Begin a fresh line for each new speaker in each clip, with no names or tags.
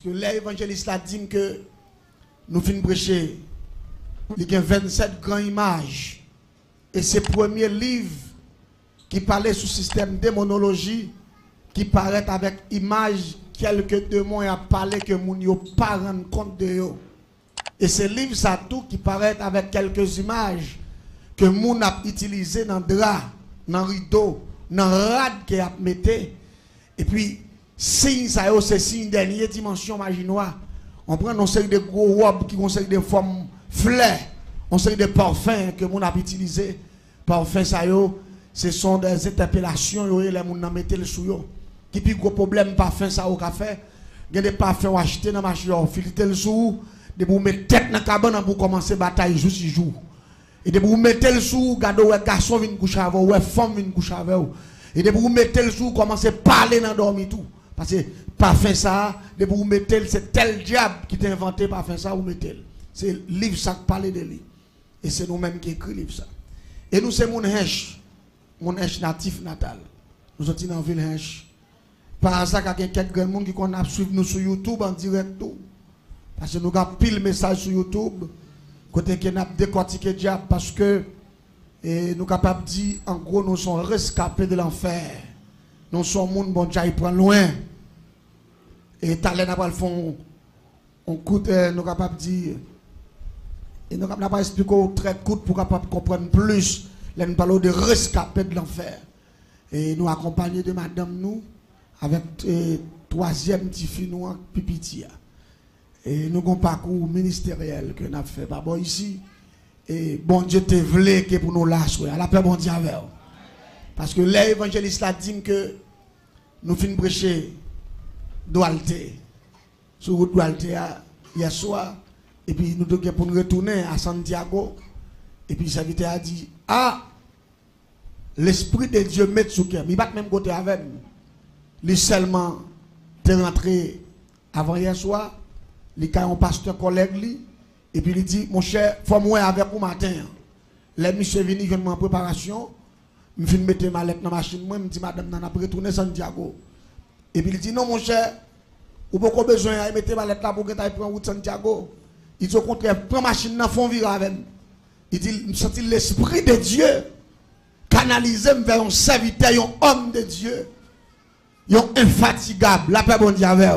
Que l'évangéliste a dit que nous finissons prêcher, il y a 27 grandes images. Et c'est le premier livre qui parlait sous système de démonologie, qui paraît avec images, quelques démons a parlé que nous n'avons pas rendu compte de eux. Et ce livre, ça tout qui paraît avec quelques images que nous avons utilisées dans le drap, dans le rideau, dans le rad qui a mis. Et puis, signe ça c'est signe dernière dimension maginoire. On prend une série de gros robes qui ont une série de formes fleurs, une série de parfums que mon a utilisé. Parfums ça ce sont des interpellations les gens n'a metté le sous yo. Qui puis gros problème parfum ça au café. Il y a des parfums acheter dans marché filtrer le sous, de vous mettre tête dans cabane pour commencer bataille juste jour. Et de vous mettre le sous, garder ouais garçon vient coucher avec ouais femme vient coucher avec vous. Et de vous mettre le sous, commencer parler dans dormir tout. Parce que parfum ça, de vous mettre c'est tel diable qui t'a inventé parfum ça ou mettez. C'est le livre ça qui parle de lui. Et c'est nous-mêmes qui écrit le livre ça. Et nous c'est mon Hench natif natal. Nous sommes dans la ville Hench. Par hasard, il y a quelques gens qui connaissent suivre nous sur YouTube en direct tout. Parce que nous avons pile message sur YouTube. Côté que nous avons décortiqué diable parce que nous sommes capables de dire en gros nous sommes rescapés de l'enfer. Nous sommes monde bon Dieu il prend loin. Et talent n'a pas le fond on coûte nous sommes capables de dire et nous n'avons pas expliqué très court pour capable comprendre plus. Là nous parlons de rescapés de l'enfer. Et nous accompagnés de madame nous avec troisième petit fille nous pipitia. Et nous avons un parcours ministériel que nous avons fait. Bon ici et bon Dieu te voulait que pour nous lâcher. À la paix bon Dieu avec. Parce que l'évangéliste a dit que nous finissons prêcher Doualte. Sur route Doualte hier soir. Et puis nous devons pour nous retourner à Santiago. Et puis le serviteur a dit, ah, l'Esprit de Dieu met sous cœur. Mais il va même côté avec nous. Lui seulement est rentré avant hier soir. Il a un pasteur collègue lui. Et puis il dit, mon cher, il faut moi avec vous matin. Les monsieur venu je en préparation. Je vais mettre ma lettre dans la machine. Moi, je dis, madame, on a retourner Santiago. Et puis il dit, non, mon cher, vous avez besoin de mettre ma lettre là pour que tu ailles prendre route Santiago. Il dit au contraire, prends ma machine dans le fond, vire avec. Il dit, je sens l'Esprit de Dieu canaliser vers un serviteur, un homme de Dieu, un infatigable. La paix bon Dieu avec.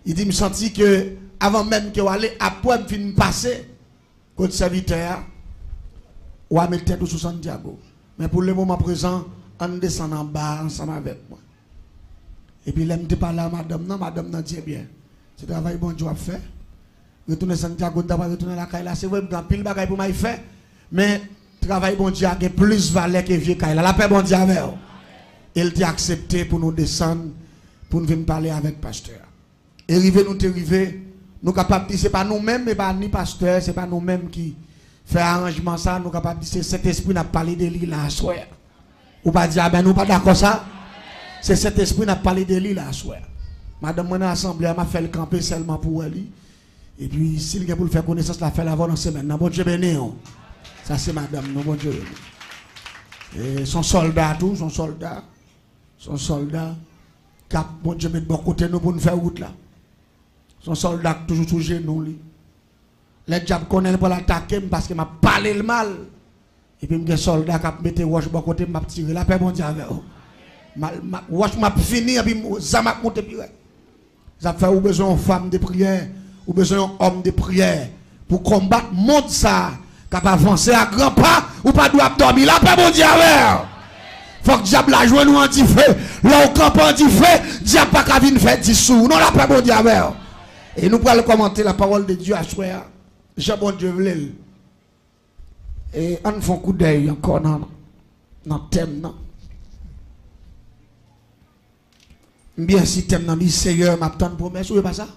Il dit, je sens que avant même que vous allez après me finir passer, comme serviteur, ou à mettre tête sur Santiago. Mais pour le moment présent, on descend en bas ensemble avec moi. Et puis, là, je parle à madame, non, madame, non, dit bien. C'est le travail bon Dieu a fait. Retourner Santiago, d'abord retourner la caille là, c'est vrai, dans pile bagaille pour m'y faire. Mais, travail bon Dieu a plus valeur que vieux caille là. La paix bon Dieu avec. Il t'a accepté pour nous descendre, pour nous venir parler avec le pasteur. Et nous capables de dire, ce n'est pas nous-mêmes, mais pas ni pasteur, ce n'est pas nous-mêmes qui fait arrangement ça, nous capables de dire, cet esprit n'a pas parlé de lui là, soir. Ou pas dire, ah ben nous pas d'accord ça. C'est cet esprit n'a pas parlé de lui là, soir. Madame, mon assemblée m'a fait le camper seulement pour elle. Et puis, s'il y a pour le faire connaissance, la fait avant dans la semaine. Bon Dieu béni. Ça c'est madame, non, bon Dieu. Et son soldat, tout, son soldat, cap, bon Dieu met de bon côté nous pour nous faire route là. Son soldat toujours sous genou. Les diables connaissent pour l'attaquer parce qu'il m'a parlé le mal. Et puis, un soldat qui a mis le roche de bon côté, m'a tiré. La paix, mon Dieu, avec eux. Roche m'a fini, et puis, ça m'a monté. Ça fait besoin de femmes de prière, ou besoin d'hommes de prière pour combattre le monde ça, capable d'avancer à grands pas, ou pas doit dormir. La paix, mon Dieu, avec faut que le diable la joue nous en dit feu. Là, au camp en dit feu, diable pas qu'à venir faire dissous. Non, la paix, mon Dieu, avec et nous pourrons commenter la parole de Dieu à soi. Jean bon Dieu voulait. Et on fait un coup d'œil encore dans le thème. Non? Bien si thème dans le Seigneur m'attend une promesse, ou pas ça?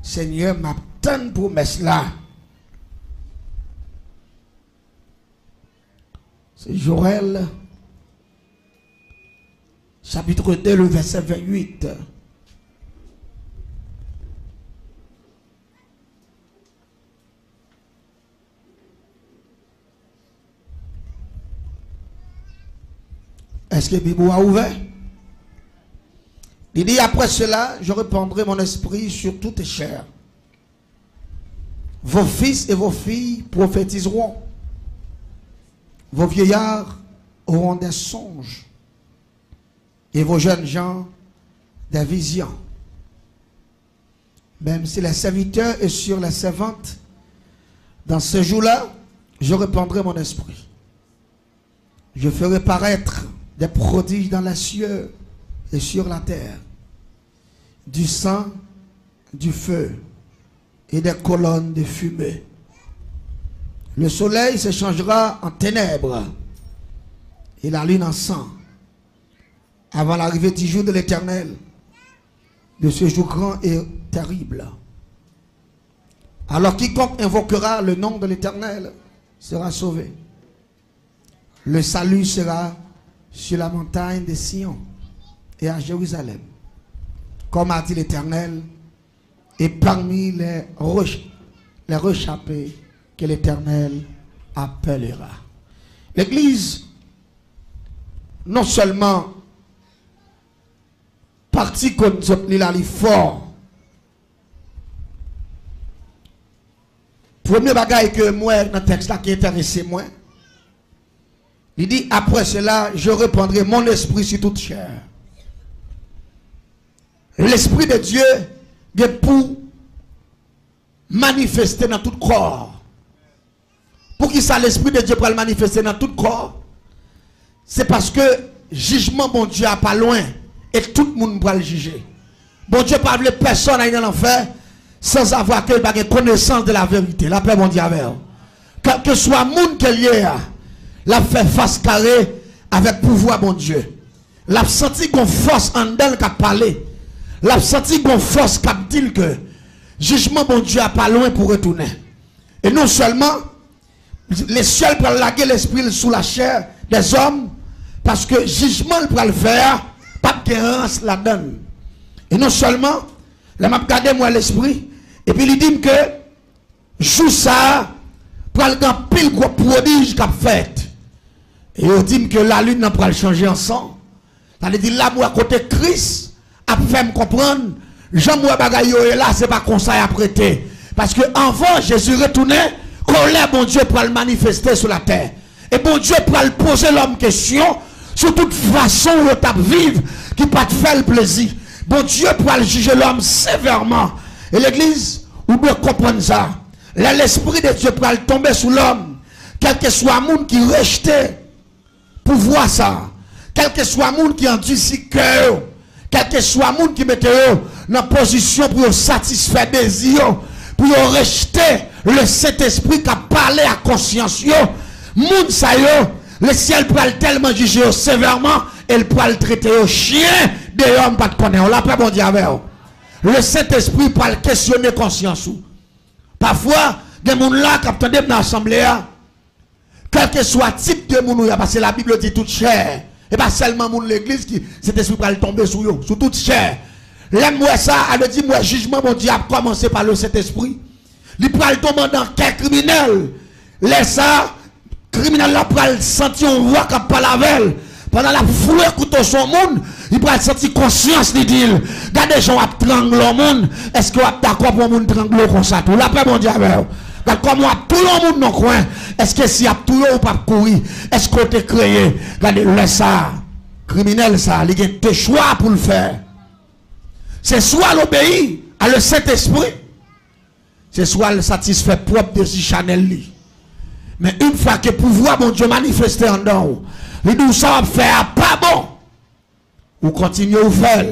Seigneur m'attend une promesse là. C'est Joël, chapitre 2, le verset 28. Est-ce que la Bible a ouvert? Il dit, après cela, je répandrai mon esprit sur toutes les chairs. Vos fils et vos filles prophétiseront. Vos vieillards auront des songes. Et vos jeunes gens des visions. Même si les serviteurs et sur les servantes, dans ce jour-là, je répandrai mon esprit. Je ferai paraître des prodiges dans les cieux et sur la terre, du sang, du feu et des colonnes de fumée. Le soleil se changera en ténèbres et la lune en sang, avant l'arrivée du jour de l'Éternel, de ce jour grand et terrible. Alors quiconque invoquera le nom de l'Éternel sera sauvé. Le salut sera sur la montagne de Sion et à Jérusalem, comme a dit l'Éternel, et parmi les réchappés que l'Éternel appellera. L'Église, non seulement partie comme l'île fort, premier bagage que moi, dans le texte là qui intéresse moi, il dit, après cela, je répandrai mon esprit sur toute chair. L'esprit de Dieu est pour manifester dans tout corps. Pour qui ça, l'esprit de Dieu pour le manifester dans tout corps? C'est parce que jugement, bon Dieu, n'est pas loin. Et tout le monde va le juger. Bon Dieu, pas de personne à dans l'enfer sans avoir que connaissance de la vérité. La paix, bon Dieu, avec. Quel que soit le monde qu'il y a, l'a fait face carré avec pouvoir, bon Dieu. L'a senti qu'on force en d'elle qui a parlé. L'a senti qu'on force qui a dit que jugement, bon Dieu, n'est pas loin pour retourner. Et non seulement, les cieux pour laguer l'esprit sous la chair des hommes, parce que jugement pour le faire, pas de guérance la donne. Et non seulement, la m'a gardé moi l'esprit, et puis il dit que, joue ça, pour le grand pile quoi prodige qu'a fait. Et il dit que la lune n'a pas changer ensemble. Ça veut dire là, moi, à côté Christ, a fait me comprendre, Jean-Moi Bagayo est là, c'est pas comme ça à prêter. Parce que avant Jésus retournait, colère, bon Dieu, pour le manifester sur la terre. Et bon Dieu, pour le poser l'homme question, sur toute façon où tu vivre, qui pas te faire le plaisir. Bon Dieu, pour le juger l'homme sévèrement. Et l'église, vous devez comprendre ça. Là, l'esprit de Dieu pour le tomber sur l'homme, quel que soit le monde qui rejetait, pour voir ça, quel que soit le monde qui endurcit cœur, quel que soit le monde qui mette dans position pour satisfaire des désirs, pour rejeter le Saint-Esprit qui a parlé à conscience, monde ça le ciel peut tellement juger sévèrement, elle peut le traiter au chien, des hommes pas de connaître. On l'a pas bon diable. Le Saint-Esprit peut le questionner conscience. Parfois, des gens là qui attendent dans l'assemblée, quel que soit le type de monde, parce que la Bible dit toute chair. Et pas seulement mon l'église qui cet esprit va tomber sur eux, sur toute chair. L'aime-moi ça, elle dit moi jugement mon Dieu a commencé par le Saint-Esprit. Il peut tomber dans quel criminel. Laisse ça, criminel là pour sentir on voit qu'il pas la veille. Pendant la foule couteau son monde, il peut sentir conscience de dire, regardez les gens qui tranglent le monde, est-ce que vous êtes d'accord pour le monde trangler comme ça? Tout la paix mon Dieu avec vous. Comme tout le monde dans le coin, est-ce que si y a tout ou pas courir, est-ce qu'on t'a créé? Regardez, laisse ça, criminel ça, il y a deux choix pour le faire. C'est soit l'obéir à le Saint-Esprit, c'est soit le satisfaire propre de si Chanel li. Mais une fois que le pouvoir, mon Dieu, manifesté en dedans, il dit ça va faire pas bon. Ou continuez à faire,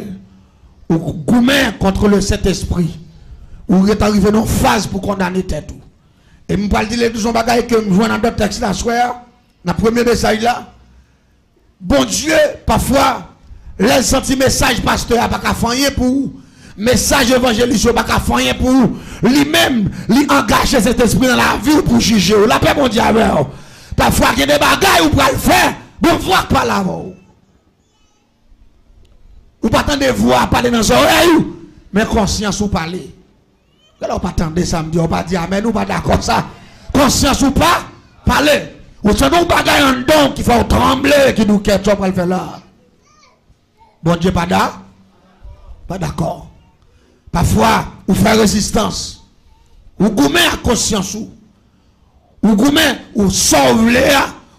ou goumer contre le Saint-Esprit, ou vous êtes arrivé dans une phase pour condamner tête. Et je vais dire les deux bagages que je vois dans d'autres textes là, soir, dans le premier message là. Bon Dieu, parfois, les sentis message pasteur pas qu'à faire pour vous. Message évangéliste pas qu'à faire pour vous. Lui-même, lui engage cet esprit dans la vie pour juger. La paix mon Dieu avec vous. Parfois, il y a des bagages où vous pouvez le faire, bon voir par là. Vous pas attendre voir parler dans les oreilles, mais conscience ou parler. Alors, pas attendre samedi, on pas dire amen, ou pas d'accord ça. Conscience ou pas, parler. Ou c'est nous bagaille en don qui faut trembler, qui nous quête, on va le faire là. Bon Dieu, pas là. Pas d'accord. Parfois, vous faites résistance. Vous goumez à conscience. Vous goumez, vous sauvez,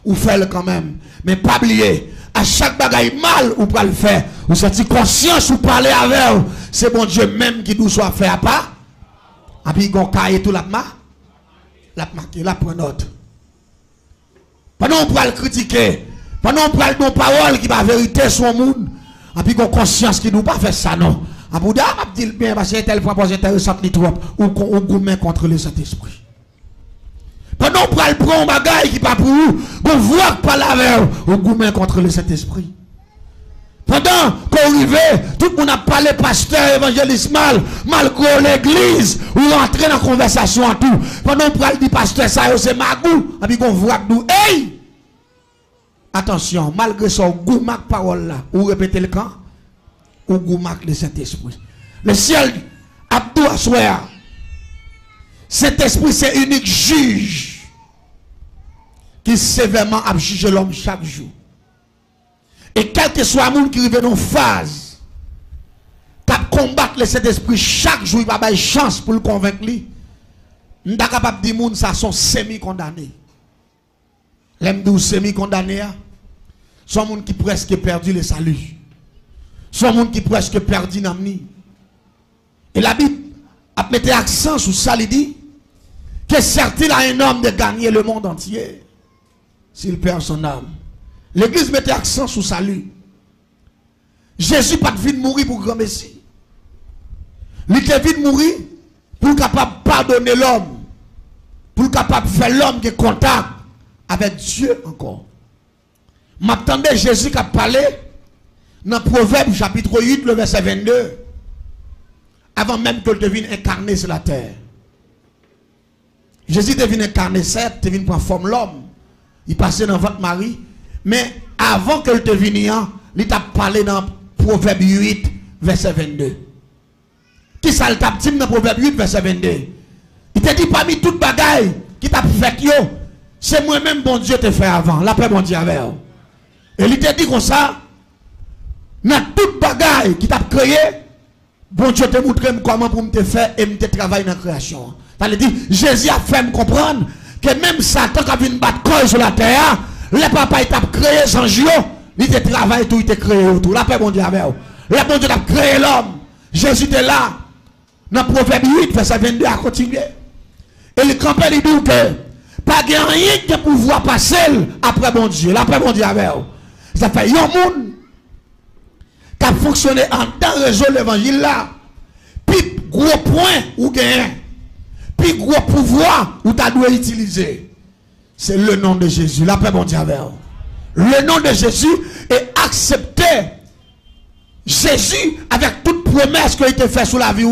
vous faites quand même. Mais pas oublier, à chaque bagaille mal, vous pouvez le faire. Vous sentez conscience, vous parlez avec vous. C'est bon Dieu même qui nous soit fait à part. Et puis, vous avez tout la marqué, la prend note. Pendant qu'on peut le critiquer, pendant qu'on parle de nos paroles qui va vérité sur le monde, et puis qu'on conscience qui nous pas fait ça, non. En Bouddha, je dis bien, parce que tel point pas intéressant ni trop, ou gourmet contre le Saint-Esprit. Pendant qu'on parle prendre un bagage qui pas pour vous, qu'on voit que pas la verre, ou gourmet contre le Saint-Esprit. Pendant qu'on arrive, tout le monde a parlé pasteur, évangéliste malgré l'église, ou rentrer dans la conversation en tout. Pendant qu'on parle du pasteur, ça c'est magou, et puis qu'on voit que nous, hey! Attention, malgré son goût, ma parole là, ou répétez le camp, ou goût le Saint-Esprit. Le ciel, Abdou Assoya, Saint-Esprit c'est unique juge qui sévèrement a jugé l'homme chaque jour. Et quel que soit le monde qui arrive dans une phase, qui combattre le Saint-Esprit chaque jour, il va avoir une chance pour le convaincre. Nous sommes capables de dire que ça sont semi-condamnés. Les gens semi-condamnés, sont des gens qui presque perdu le salut. Sont des gens qui presque perdu l'amni. Et la Bible a mis accent sur ça, il dit que certes, a un homme de gagner le monde entier s'il perd son âme. L'église mettait accent sur salut. Jésus pas de mourir pour grand Messie. Il était venu mourir pour capable pardonner l'homme. Pour capable faire l'homme qui est contact avec Dieu encore. M'attendais Jésus qui a parlé dans Proverbe chapitre 8, le verset 22. Avant même que devienne incarné sur la terre. Jésus devine incarné, certes, devine prendre forme l'homme. Il passait dans votre mari. Mais avant que le devienne, il t'a parlé dans Proverbe 8, verset 22. Qui ça le t'a dit dans Proverbe 8, verset 22? Il t'a dit parmi toutes bagailles qui t'a fait yo, c'est moi-même bon Dieu te fait avant. La paix bon Dieu avec. Et il t'a dit comme ça, dans toute bagaille qui t'a créé, bon Dieu te montre comment pour me te faire et me te travailler dans la création. Ça veut dire, Jésus a fait me comprendre que même Satan qui a vu une bataille sur la terre, le papa il t'a créé sans Dieu, il te travaille tout, il te créé tout. La paix bon Dieu avec. Le bon Dieu t'a créé l'homme. Jésus était là. Dans Proverbe 8, verset 22 à continuer. Et le campé il dit que pas rien de pouvoir passer après bon Dieu. La paix bon Dieu avec. Ça fait un monde qui a fonctionné en temps réseau l'évangile là. Puis gros point ou gain. Puis gros pouvoir ou tu dois utiliser. C'est le nom de Jésus. La paix bon Dieu avec. Le nom de Jésus est accepté. Jésus avec toute promesse qui a été faite sur la vie.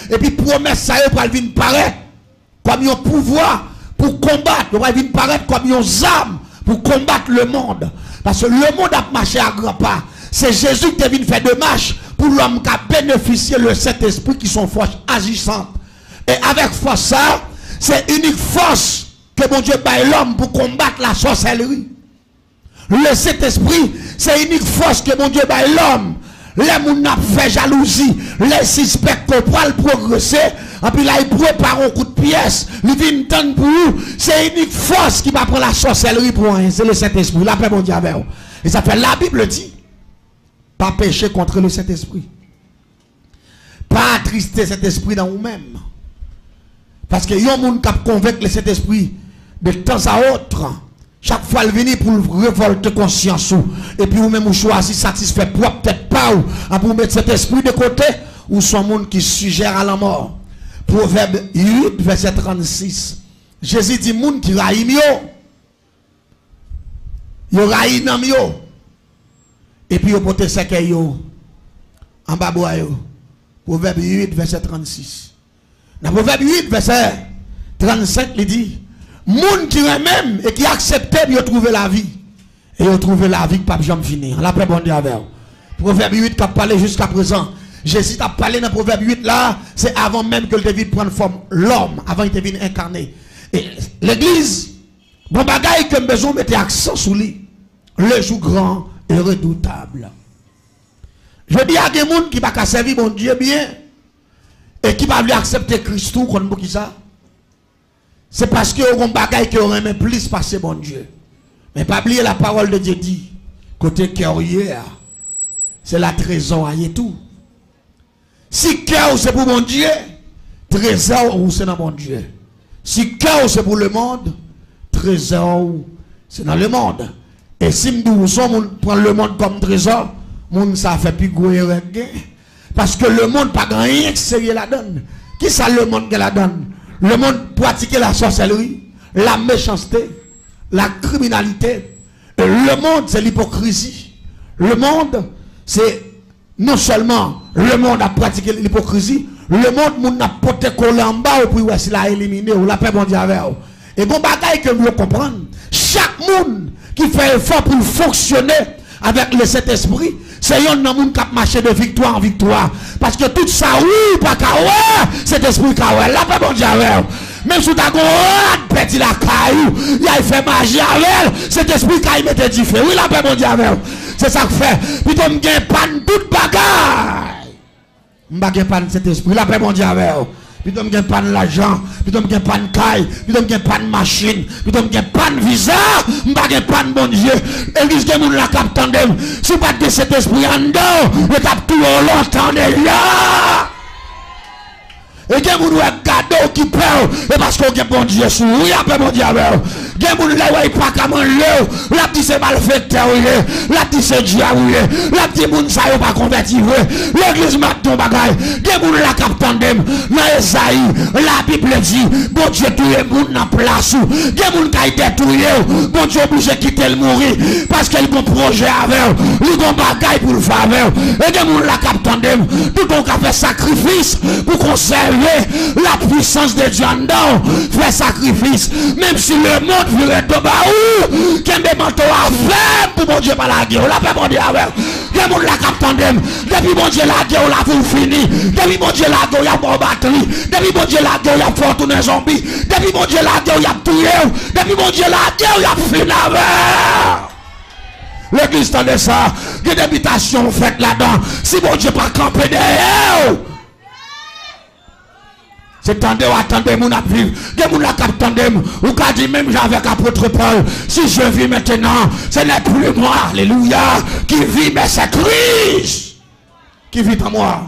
Et puis promesse ça y est pour venir paraître comme un pouvoir pour combattre. Il va venir paraître comme une arme pour combattre le monde. Parce que le monde a marché à grands pas. C'est Jésus qui est venu faire de marche pour l'homme qui a bénéficié le Saint-Esprit qui sont forces agissantes. Et avec force ça, c'est unique force que mon Dieu baille l'homme pour combattre la sorcellerie. Le Saint-Esprit, c'est unique force que mon Dieu baille l'homme. Les gens n'a fait jalousie, les suspects qu'on le progresser, et puis là il prépare un coup de pièce, il vient tendre pour vous. C'est unique force qui va prendre la sorcellerie pour rien. C'est le Saint-Esprit. La paix mon Dieu avec vous. Et ça fait la Bible dit. Pas pécher contre le Saint-Esprit. Pas attrister cet esprit dans vous-même. Parce que y a un monde qui convainc le Saint-Esprit de temps à autre. Chaque fois, il vient pour révolter conscience. Et puis, vous-même, vous choisissez satisfait propre, peut-être pas, ou pour mettre cet esprit de côté, ou son monde qui suggère à la mort. Proverbe 8, verset 36. Jésus dit, monde qui raïm yo. Yo raïm nam yo. Et puis, yo pote seke yo. En bas bois yo. Proverbe 8, verset 36. Dans Proverbe 8, verset 35, il dit, moun qui même et qui acceptait de trouver la vie. Et de trouver la vie qui ne peut jamais finir. La paix bon Dieu avec. Proverbe 8 qui a parlé jusqu'à présent. Jésus a parlé dans Proverbe 8 là, c'est avant même que le devine prendre forme l'homme, avant qu'il devine incarné. Et l'église, bon bagaille que besoin mettre accent sur lui. Le jour grand et redoutable. Je dis à des gens qui ne peuvent pas servir mon Dieu bien et qui ne peuvent pas accepter Christ comme ça. C'est parce que vous avez des bagages qui ont aimé plus passer mon Dieu. Mais pas oublier la parole de Dieu dit, côté cœur, c'est la trésor et tout. Si cœur c'est pour mon Dieu, trésor c'est dans mon Dieu. Si cœur c'est pour le monde, trésor c'est dans le monde. Et si nous prenons le monde comme trésor, monde ça fait plus gros. Parce que le monde pas rien que sérieux la donne. Qui ça le monde qui la donne? Le monde pratique la sorcellerie, la méchanceté, la criminalité. Et le monde c'est l'hypocrisie. Le monde c'est non seulement le monde a pratiqué l'hypocrisie, le monde a porté collé en bas pour s'il a éliminé ou la paix mondiale. Et bon bagaille que vous comprenez, chaque monde qui fait effort pour fonctionner avec le Saint-Esprit, c'est un monde qui a marché de victoire en victoire. Parce que tout ça, oui, pas qu'à cet esprit qu'à la paix mondiale. Même si tu as un petit la caillou, il a fait magie avec cet esprit qui mette du feu. Oui, la paix mondiale. C'est ça que fait. Puis tu me gagnes pas toute bagaille. Je ne gagne pas cet esprit. La paix mondiale. Puis tu me gagnes pas l'argent. Puis tu me gagnes pas de caille. Puis tu me gagnes pas de machine. Puis tu me gagnes pas de visa. Je ne gagne pas de bon Dieu. Église que nous la captons. Si pas de cet esprit en dedans, je tape tout longtemps déjà. Et que vous avez cadeau qui perd, et parce qu'on a bon Dieu sous, oui, après mon Dieu, il y a des gens qui pas comme l'eau, la petite c'est malfaiteur, la petite c'est diable, la petite moun ça n'est pas converti, l'église m'a ton bagage, il y a des gens qui captent dans Esaïe, la Bible dit, bon Dieu tout le monde dans place, il y a des gens qui ont été tués, bon Dieu obligé de quitter le mourir, parce qu'il y a un projet avec, il y a un bagage pour le faire, et il y a des gens qui captent tout le monde qui fait sacrifice pour conserver la puissance de Dieu en dedans, fait sacrifice, même si le monde virait de baou, qu'il y a des manteaux à faire pour mon Dieu par la guerre, la paix mon Dieu avec. Le monde la capte depuis mon Dieu la guerre, la vous fini, depuis mon Dieu la guerre, il y a bon batterie, depuis mon Dieu la guerre, il y a fort tourner zombie, depuis mon Dieu la guerre, il y a tué, depuis mon Dieu la guerre, il y a fini avec. L'église tendait ça, il y a des habitations faites là-dedans, si mon Dieu pas camper derrière. C'est attendez, mon a vivre. Que mon la captandem. Ou qu'a dit même avec apôtre Paul. Si je vis maintenant, ce n'est plus moi, alléluia, qui vit, mais c'est Christ qui vit en moi.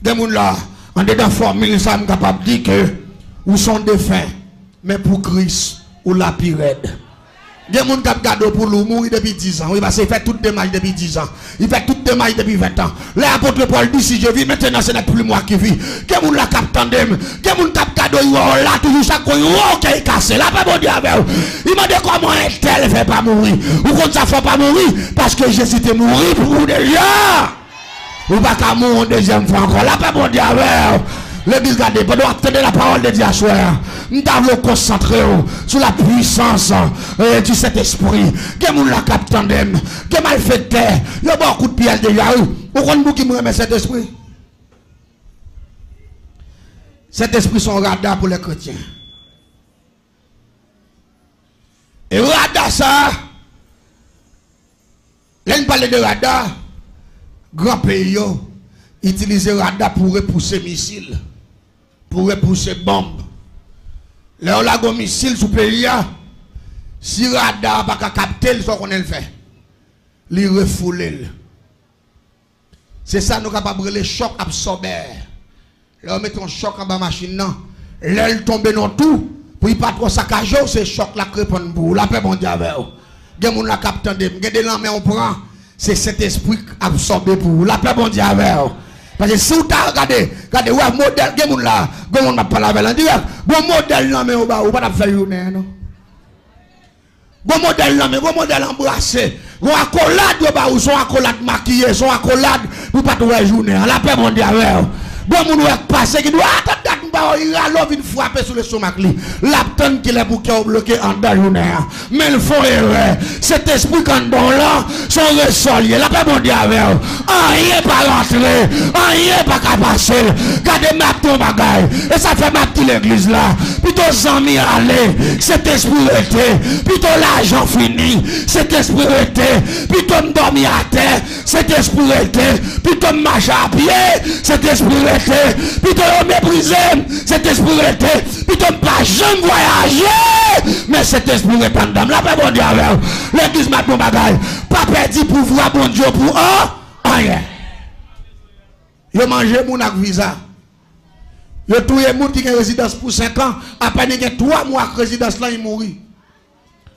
De mon là, en dedans formule, ça me capable de dire que ou sont défunts, mais pour Christ, ou la pirède. Il y a des gens qui ont gardé pour lui mourir depuis 10 ans. Oui, parce qu'il fait toutes des mailles depuis 10 ans. Il fait toutes des mailles depuis 20 ans. L'apôtre Paul dit si je vis maintenant, ce n'est plus moi qui vis. Il y a des gens qui ont gardé. Il y a des gens qui ont gardé là, toujours chaque fois qui est cassé. Là, pas bon Dieu avec vous. Il m'a dit comment un tel ne fait pas mourir. Ou quand ça ne fait pas mourir, parce que Jésus était mourir pour vous déjà. Ou pas qu'à mourir une deuxième fois encore. Là, pas bon Dieu avec vous. L'église gardée, pendant attendre la parole de Dieu à soi, nous devons nous concentrer sur la puissance du Saint-Esprit. Que nous la captons, que malfaiteur, il y a beaucoup de pièges déjà. Vous connaissez qui me remet cet esprit? Cet esprit sont radar pour les chrétiens. Et radar ça, là on parle de radar, grand pays utilise radar pour repousser missiles. Pour repousser bombes. Là, on a un missile sous le pays. Si le radar n'a pas capté, il faut qu'on le fait. Il refoule. C'est ça, nous sommes capables de choc absorbé. Là, on met un choc en bas de la machine. Là, il tombe dans tout. Pour ne pas trop saccager, c'est choc la crépon pour la paix mondiale. Il y a des gens qui captent. Il y a des gens on prend. C'est cet esprit absorbé pour la paix mondiale. Parce que si vous regardez, ouais, modèle, il y a des gens là, on n'a pas la belle en direct. Bon modèle, non, mais on va pas faire une non. Bon modèle, non, mais bon modèle embrassé. Bon accolade, ou son accolade maquillée, son accolade, pour pas trouver journée. La paix mondiale. Bon, mon ouest passé qui doit attendre, il a l'homme une frapper sur le stomac. L'aptone qui est pour qu'il bloqué en dedans. Mais il faut erreur. Cet esprit quand dans là, son ressorlier. La paix mondiale. Rien pas rentrer. Rien pas qu'à passer. Gardez ma ton bagaille. Et ça fait ma petite l'église là. Plutôt amis aller. Cet esprit était. Plutôt l'argent fini. Cet esprit était. Plutôt me dormir à terre. cet esprit était, plutôt marcher à pied, cet esprit était, plutôt mépriser, cet esprit était, plutôt pas jamais voyager, mais cet esprit était en dame. La paix, bon Dieu, avec l'église m'a bon bagaille, pas perdu pouvoir, bon Dieu, pour rien. Yo mangé mon ak visa. Yo touye moun qui a résidence pour 5 ans, après il y a 3 mois de résidence là, il mourit.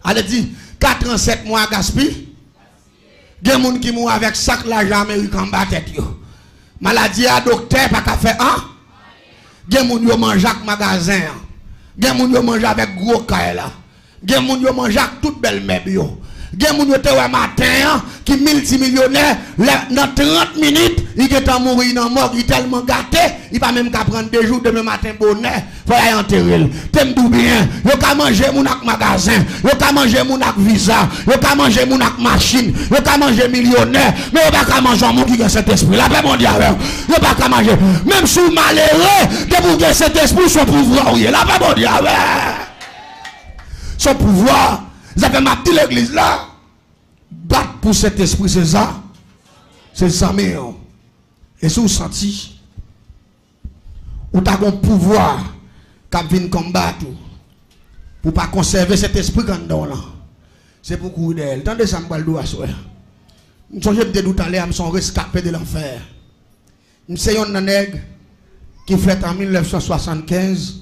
Elle dit 4 ans, 7 mois gaspille. Il y a des gens qui mourent avec sac l'argent américain en tête. Maladie à docteur, pas qu'à faire un. Il y a des gens qui mangent avec magasin. Il y a des gens qui mangent avec gros caille là. Il y a des gens qui mangent avec toute belle meuble. Il y a des gens qui matin qui multimillionnaires dans 30 minutes, il est mourir dans mort, il est tellement gâté, il va même qu'à prendre 2 jours demain matin bonnet, faut aller enterrer. T'aimes tout bien, il ka manger mon ak magasin, il ka manger mon ak visa, il ka manger mon ak machine, il ka manger millionnaire, mais il pas ka manger mon qui a cet esprit. La paix mondiale, il pas ka manger. Même si vous malheureux, que vous avez cet esprit son pouvoir, la paix mondiale. Son pouvoir, vous avez ma petite l'église là. Battre pour cet esprit, c'est ça. C'est ça, mais. Et si vous sentez, vous avez un pouvoir qui vient combattre pour ne pas conserver cet esprit quand on là. C'est pour courir d'elle. Tendez ça, je vais à soi. Je me souviens de tout à l'heure, je suis rescapé de l'enfer. Je suis un nègre qui fait en 1975,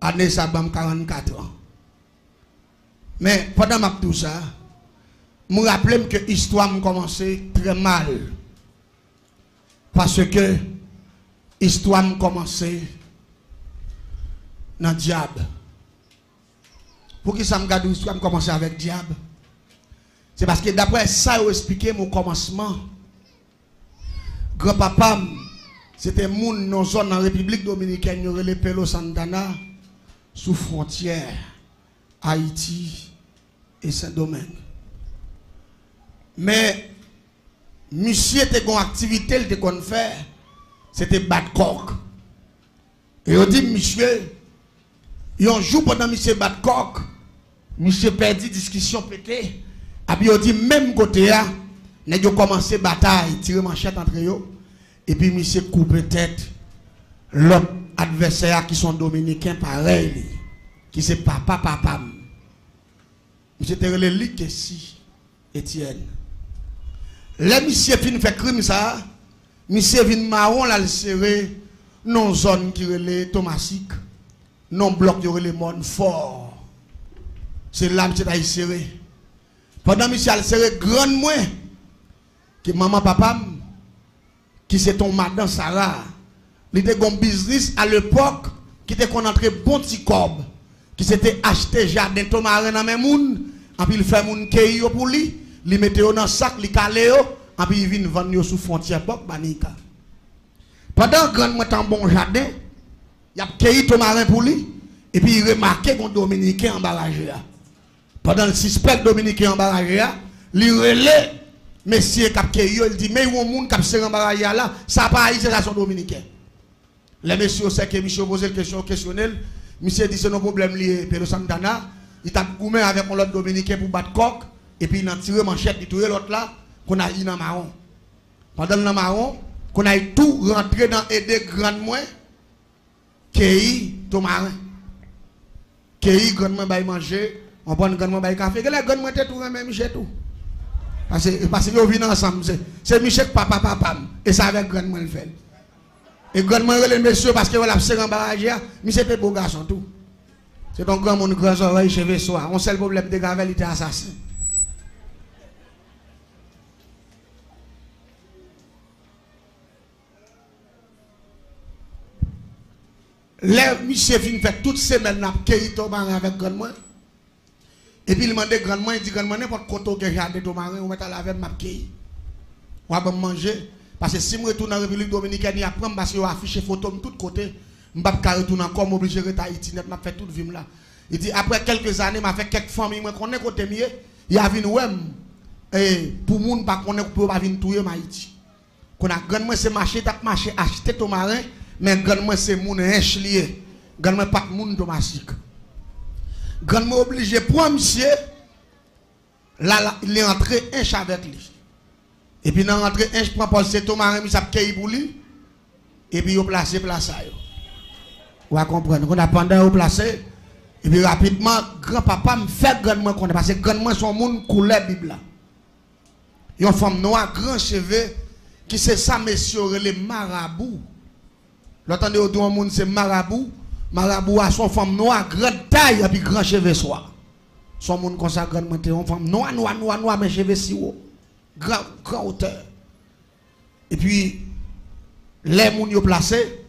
année ça, 44 ans. Mais pendant tout ça, je me rappelle que l'histoire a commencé très mal. Parce que l'histoire a commencé dans le diable. Pour qui ça me garde l'histoire a commencé avec le diable? C'est parce que d'après ça, j'ai expliqué mon commencement. Grand-papa, c'était moun dans zone en République Dominicaine, il y aurait les Pelo Santana, sous frontière, Haïti et Saint-Domingue. Mais, monsieur était une activité, il était qu'on faire, c'était battre coq. Et on dit, monsieur, il un jour pendant monsieur battre coq, monsieur perdu discussion pété. Et puis on dit, même côté là, nous avons commencé la bataille, tirer manchette entre eux. Et puis monsieur coupe tête, l'autre adversaire qui sont dominicains pareil, qui c'est papa. Monsieur était relé que si, Étienne. Les monsieur fin fait crime ça, monsieur vient marron là le serré non zone qui relait Thomasique, non bloc qui relait monde fort. C'est là monsieur a serré. Pendant monsieur a serré grand moins que maman papa qui c'est ton madame Sarah, il était un business à l'époque qui était qu'on entrait bon petit corps qui s'était acheté jardin tomarin dans même moun, en puis il fait moun keyo pour lui. Il mettait dans le sac, il calait, et puis il vient vendre sous frontière pour Banika. Pendant que grand temps bon jardin, il a cueilli ton marin pour lui, et puis il remarquait qu'on Dominicain en barrage. Pendant le suspect Dominicain en barrage, il relève, messieurs qui a cueilli, il dit, mais il y a un monde qui a serré en barrage là, ça pas haïti, c'est son Dominicain. Les messieurs, c'est que monsieur pose une question questionnelle, monsieur dit, c'est un problème lié, Pedro Santana, il t'a goumé avec un autre Dominicain pour battre coq. Et puis il a tiré manchette, il a tiré l'autre là, qu'on a eu dans le marron. Pendant le marron, qu'on a tout rentré dans aider grand moins, qui ton marin. Qui grand moins va manger, on prend grand moins va café. Que les grand moins tout même Michel tout. Parce que ils viennent ensemble, c'est Michel papa, et ça avec grand moins le fait. Et grand moins les messieurs parce que voilà, c'est un barrage, Michel était beau garçon tout. C'est donc grand monde grand oreille cheveux soir. On sait le problème de Gavel, il était assassin. Les monsieur fin fait toute semaine n'a cueilli ton marin avec grand moi. Et puis il m'a dit grand moi, il dit grand moi n'importe quoi que jardin ton marin, on met à laver m'a cueilli. On va manger parce que si je retourne en République Dominicaine, il apprend parce que affiché photo de tous côtés, je ne vais pas retourner encore obligé de Haïti net m'a fait toute vie là. Il dit après quelques années m'a fait quelques familles moi connais côté mieux, il y a vinn ouais et pour moun pas connaît pour pas venir touyer Haïti. Qu'on a grand moi c'est marché acheter ton marin. Mais grand moi c'est moun riche lié. Grand moi pas moun domestique. Grand moi obligé pour monsieur là il est entré un avec lui. Et puis dans l'entrée, je prends Paul c'est Thomas, il s'appelle Keibouli. Et puis il place ça. Vous comprenez? On a pendant au placé. Et puis rapidement, grand-papa me fait grandement connaître. Parce que grandement, son monde coulait Bible. Il y a une femme noire, grand cheveux, qui c'est ça, messieurs, les marabouts. L'entendez au tout monde, c'est marabout. Marabout a son femme noire, grande taille, et puis grand cheveux soir. Son monde comme ça, grandement, une femme noire, mais cheveux si haut. Grand hauteur. Et puis, les gens sont placés.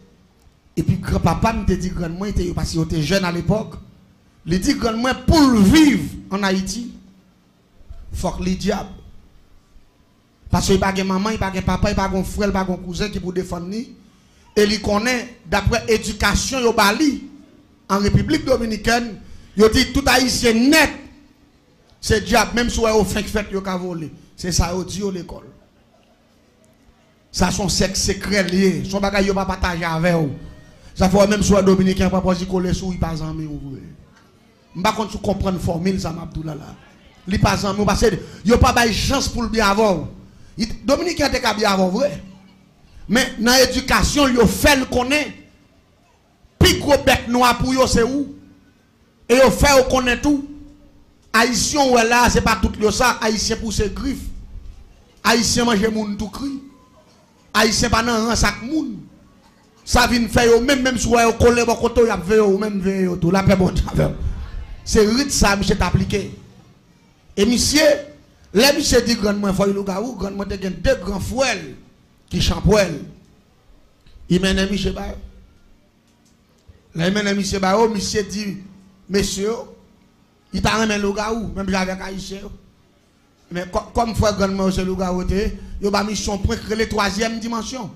Et puis, grand-papa me dit grandement, parce qu'il était jeune à l'époque. Il dit grandement, pour vivre en Haïti, il faut que les diables. Parce qu'il n'y a pas de maman, il n'y a pas de papa, il n'y a pas de frère, il n'y a pas de cousin qui peut défendre. Et il connaît, d'après l'éducation, en République Dominicaine, il dit tout haïtien net, c'est diable, même si on fait fête, il a volé. C'est ça, il dit à l'école. Ça, son sexe secret lié. Son bagage, il n'a pas partagé avec vous. Ça fait même si on Dominicain, pas pour coller sous, il pas en main. Je ne sais pas si vous comprenez la formule, ça m'a dit là. Il pas en main, parce que il n'a pas de chance pour le bien avoir. Dominicain, il a bien avoir, vrai. Mais dans l'éducation, il fait le connaître. Puis gros bec noir pour eux, c'est où? Et il fait connaître tout. Haïtien, ou là, c'est pas tout ça. Haïtien pour ses griffes. Haïtien mange moun tout cri. Haïtien pas dans un sac moun. Ça vient faire même si vous avez collé votre côté, vous avez même veillé tout. La paix bon. C'est rite ça, monsieur t'appliqué. Et monsieur, les monsieur dit grandement, il faut le garou, grandement, il y a deux grands frères qui champouellent. Il mène monsieur Bayo. Là, il mène monsieur Bayo, monsieur dit, monsieur, il t'a remis le garou, même avec Haïtien. Mais comme frère grandement, c'est le garou, il y a une mission pour créer la troisième dimension.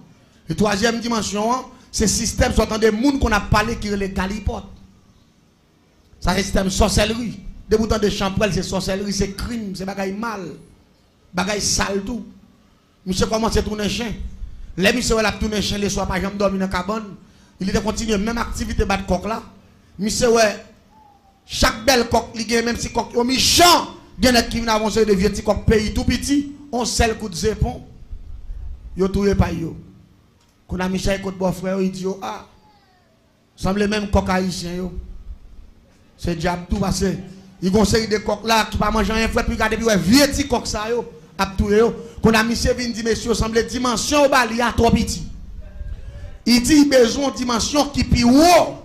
La troisième dimension, c'est le système sortant des mondes qu'on a parlé qui est les calipotes. Ça, c'est le système sorcellerie. Des boutons de champrel, c'est sorcellerie, c'est crime, c'est bagaille mal. Bagaille sale tout. Monsieur commence à tourner chien. Les monsieur a tourné chien, les soirs, par exemple, dormir dans la cabane. Il était continué, même activité bat coq là. Monsieur, ouais, chaque belle coq, il y a même si coq, au méchant, il y en a qui viennent avancer de vieux petits coq pays tout petit, on sait coup de zépon. Yo touye pas yo. Quand a Michel côté bon frère, il dit ah, semble même coq haïtien yo. C'est diable tout passé. Il conseille des coqs là qui pas manger rien frère puis regarder puis ouais vieux petit coq ça yo, a touye yo. Quand a Michel vient dit monsieur semble dimension bali a trop petit. Il dit besoin dimension qui plus haut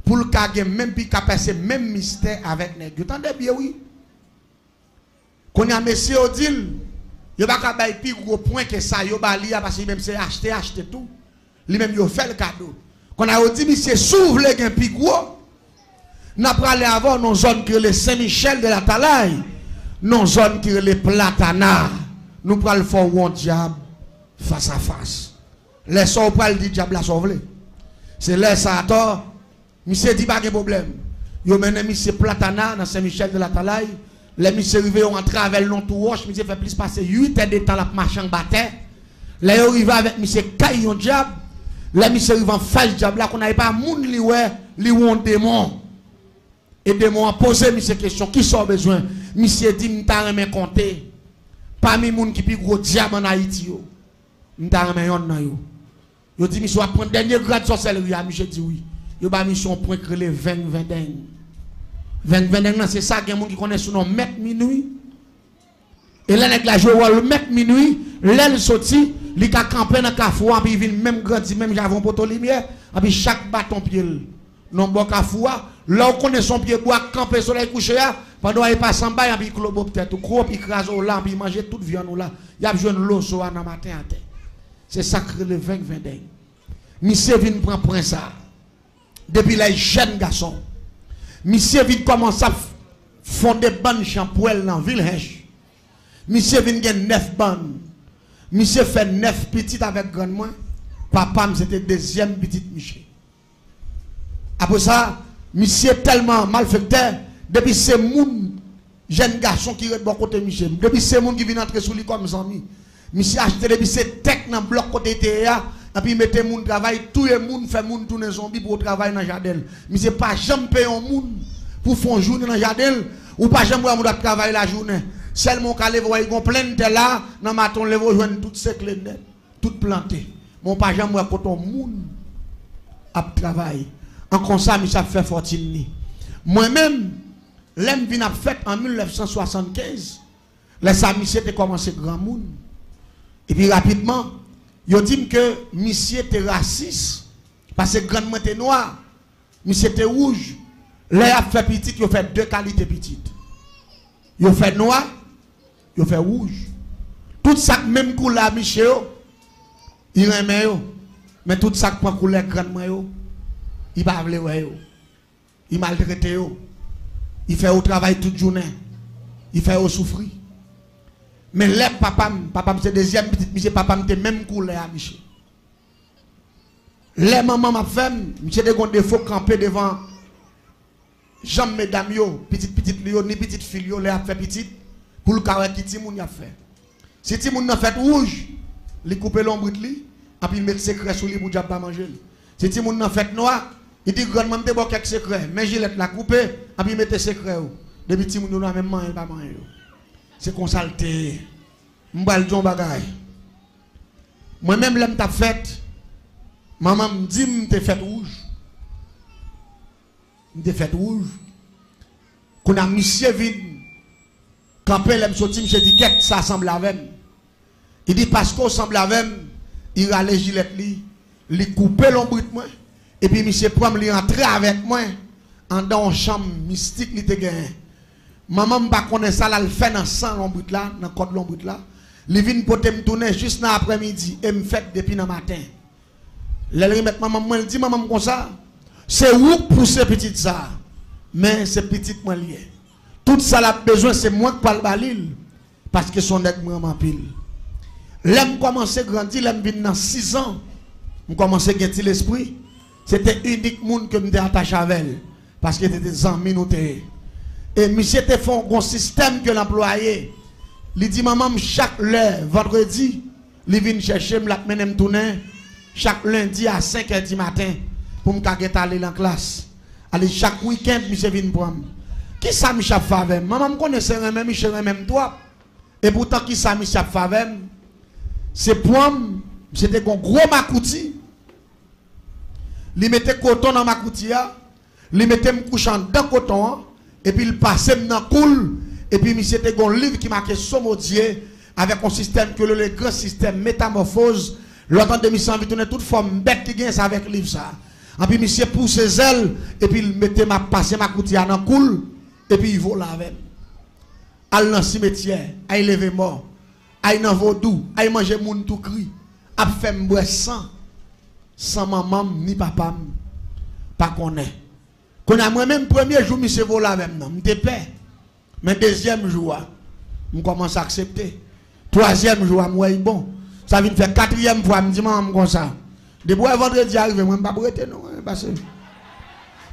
pour le caguer même puis passer même mystère avec nèg. Vous entendez bien oui. Quand a monsieur Odile il n'y a pas de plus gros point que ça, il y a parce que même c'est acheter tout. Lui-même, il fait le cadeau. Quand on a dit, monsieur, s'ouvre les gains plus gros, nous allons aller avoir nos zones qui sont les Saint-Michel de la Talaye, nos zones qui sont les Platana. Nous allons faire un diable face à face. Les gens qui dit diable la sauver. C'est les Sator, monsieur dit pas de problème. Il y a monsieur Platana dans Saint-Michel de la Talaye. Les messieurs arrivés ont entré avec le long tout roche, monsieur fait plus passer 8 heures de temps la marche en bataille. Les arrivés avec monsieur Caillon diable. Les messieurs arrivés en face diable là qu'on n'avait pas moun li ouais, li ou un démon. Et démon a posé monsieur question, qui sont besoin? Monsieur dit m'ta remen compter. Parmi moun qui plus gros diable en Haïti yo. M'ta remen yon nan yo. Yo dit monsieur va prendre dernier grade de sorcellerie, monsieur dit oui. Yo ba mission point créer 20 c'est ça qu'il y a des gens qui connaissent son nom Maître Minuit. Et là, la joue le Maître Minuit, l'aile sorti, il a campé dans le cafouan, puis il vient même grandi, même j'avais un poteau lumière, et puis chaque bâton pied. Non, bon cafouan, là on connaît son pied bois, camper soleil couché, pendant qu'il passe en bas, puis il clobo peut-être, ou gros, puis il crase au là, puis il mange toute viande là. Il y a besoin de l'eau sur un matin à terre. C'est sacré le 20 dingue. Monsieur vient prendre point ça. Depuis les jeunes garçons. Monsieur vient commencer à fonder bonnes champouelles dans la ville. Monsieur vient gagner 9 bandes. Monsieur fait 9 petites avec grand moins. Papa, c'était deuxième petite Michel. Après ça, monsieur tellement malfaiteur. Depuis ces moun, jeunes garçons qui sont de bon côté Michel. Depuis ces moun qui viennent entrer sous lui comme amis. Monsieur acheté depuis ces tech dans le bloc côté TEA. Et puis mettez moun travail, tout le monde fait moun tourner zombie pour travailler dans le jardin. Mais c'est pas jamais payer un moun pour faire une journée dans le jardin ou pas jamais moun travailler la journée. Seulement quand les voyez gon plein de là, dans matin les voyez joindre toutes ces clés net, toutes plantées. Mon pas jamais moi quand on moun a travail. En comme ça, je fait fortune. Moi-même, l'aime vient a fait en 1975. Les monsieur était commencé grand monde. Et puis rapidement, ils dit que monsieur était raciste parce que grand monde était noir, monsieur était rouge. Là, il a fait petit, il a fait deux qualités petites. Il a fait noir, il a fait rouge. Tout ça, même couleur, monsieur, il remet. Mais tout ça, prend couleur grand, il va vouloir. Il maltraite. Il fait au travail toute journée. Il fait au souffrir. Mais les papa, c'est deuxième petite monsieur, papa, c'est même couleur, monsieur. Les mamans, ma femme, monsieur, des défauts campés devant. Jean mesdames yo, petite lion, ni petite fille yo, les a fait petite pour le carré qui ti moun a fait. Si ti moun a fait rouge, il coupe l'ombre de lui, et puis il met secret sur lui pour diable pas manger. Si ti moun a fait noir, il dit grandement te bon quelques secrets, mais Gillette la coupé, et puis il met secret. Depuis ti moun a même manger pas manger. C'est consulté. M'bal jon bagay. Moi-même l'aime ta fait. Maman me dit m'te fait rouge. De fait rouge. Qu'on a monsieur vide. Quand elle me sorti, je dis qu'est-ce que ça semble avec. Il dit parce qu'on semble avec, il a les gilets li, il coupe l'ombre de moi. Et puis monsieur prend lui rentrer avec moi en dans une chambre mystique li te gagné. Maman me pas connaît ça là, il fait dans sang l'ombre là, dans code l'ombre là. Il vient pour me tourner juste dans l'après-midi et me fait depuis le matin. Elle remet maman, elle dit maman comme ça. C'est où pour ces petites ça. Mais ces petites moi liées. Tout ça a besoin, c'est moi qui parle balil. Parce que son nègre vraiment pile. L'aime commencer à grandir, l'aime venir dans 6 ans. Je commence à gagner l'esprit. C'était unique monde que je me attaché avec elle. Parce que c'était des amis nous. Et monsieur te fait un système que l'employé. Il dit maman chaque vendredi, il vient chercher, me la mène tourner. Chaque lundi à 5h du matin. Pour me aller en classe. Allez, chaque week-end, monsieur vient prendre. Qui ça, Michel Favem? Maman me connaissait même, Michel même toi. Et pourtant, qui ça, Michel Favem? C'est pour moi, c'était un gros makouti. Il mettait coton dans ma coutia. Il mettait me couchant dans coton. Et puis il passait dans cool. Et puis c'était un livre qui marquait Somodier avec un système que le grand système métamorphose. L'autre de mission vit toute forme bête qui gagne ça avec le livre ça. Et puis monsieur pousse ses ailes et puis il mettait ma passé ma coutia dans cool et puis il vole avec. Al dans cimetière, il lever mort, il dans vaudou, il manger moun tout cri, a fait boire sans maman ni papa pas connaît. Qu'on a moi-même premier jour monsieur vole avec moi, m'était paix. Mais deuxième jour, je commence à accepter. Troisième jour, moi bon. Ça vient faire quatrième fois, je me dis maman comme ça. Depuis vendredi arrive, moi je ne vais pas arrêter non.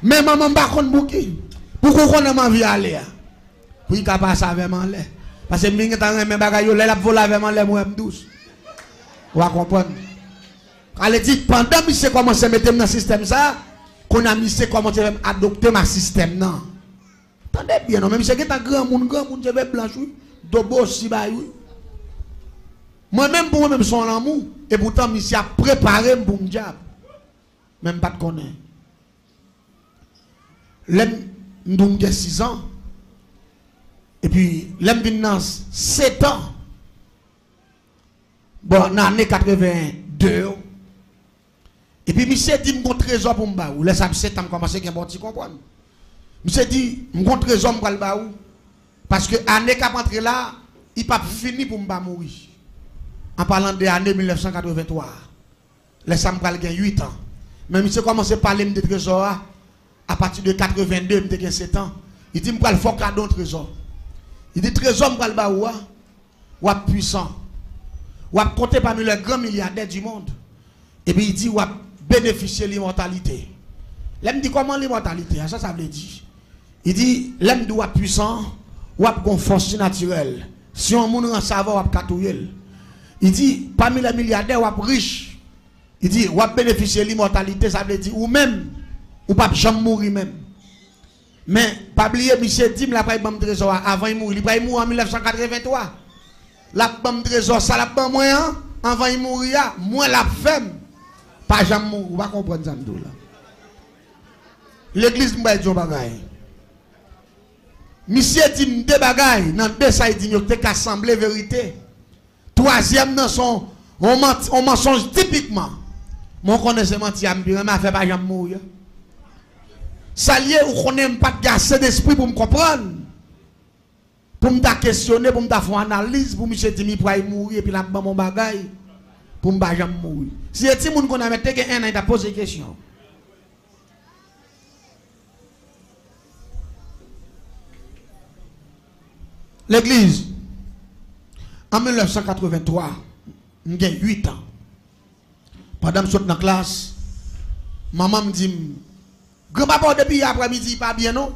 Mais maman pas contre bouki. Pourquoi on a ma vie aller? Pour qu'il passe avec moi là. Parce que je suis mes bagages, là la voler avec moi là moi douce. Vous comprenez? Elle dit pendant que je commence à mettre dans le système ça, qu'on a mis commencé à adopter ma système non. Attendez bien non, même si c'est un grand monde je vais blanchir, dobo si ba oui. Moi-même pour moi-même son amour et pourtant monsieur a préparé pour mon diable. Même pas de connaître. L'aime nous 6 ans. Et puis l'aime vient 7 ans. Bon, dans l'année 82. Et puis monsieur dit mon trésor pour me baou. Laisse 7 ans commencer à bon comprendre. Monsieur dit mon trésor pour le baou parce que année qu'a rentré là, il pas fini pour me mourir. En parlant de l'année 1983, les Sam pral gen 8 ans. Mais monsieur commence à parler de trésor à partir de 82, il gen 7 ans. Il dit m'pral faut cadeau trésor. Il dit trésor m'pral ba ou puissant. Ou compter parmi les grands milliardaires du monde. Et puis il dit ou bénéficier de l'immortalité. L'aime dit comment l'immortalité? Ça veut dire. Il dit l'aime doit puissant ou gon force naturelle. Si on moun en savoir ou katouyer. Il dit, parmi les milliardaires, ou riches, il dit, ou bénéficier de l'immortalité, ça veut dire, ou même, ou pas jamais mourir même. Mais, pas oublier, monsieur Dim, la paye bam trésor avant il mourir. Il mourir en 1983. La bam trésor, ça la bam moyen, avant il mourir, moi la femme. Pas jamais mourir, vous va comprendre ça, là. L'église m'a dit un bagay. Monsieur Dim, deux bagay, dans deux ça, il dit, il y a assemblé vérité. Troisième, dans son, on mensonge typiquement. Mon connaissement mentir, mais fait pas jamais mourir. Ça lié ou qu'on n'aime pas de assez d'esprit pour me comprendre. Pour me questionner, pour me faire une analyse, pour me dire que pour mourir et puis là mon bagay pour me pas jamais mourir. Si et moun qu'on a metté un an il t'a posé question. L'église en 1983, j'ai 8 ans. Pendant que je suis dans la classe, maman me dit grand-papa depuis après-midi, pas bien non?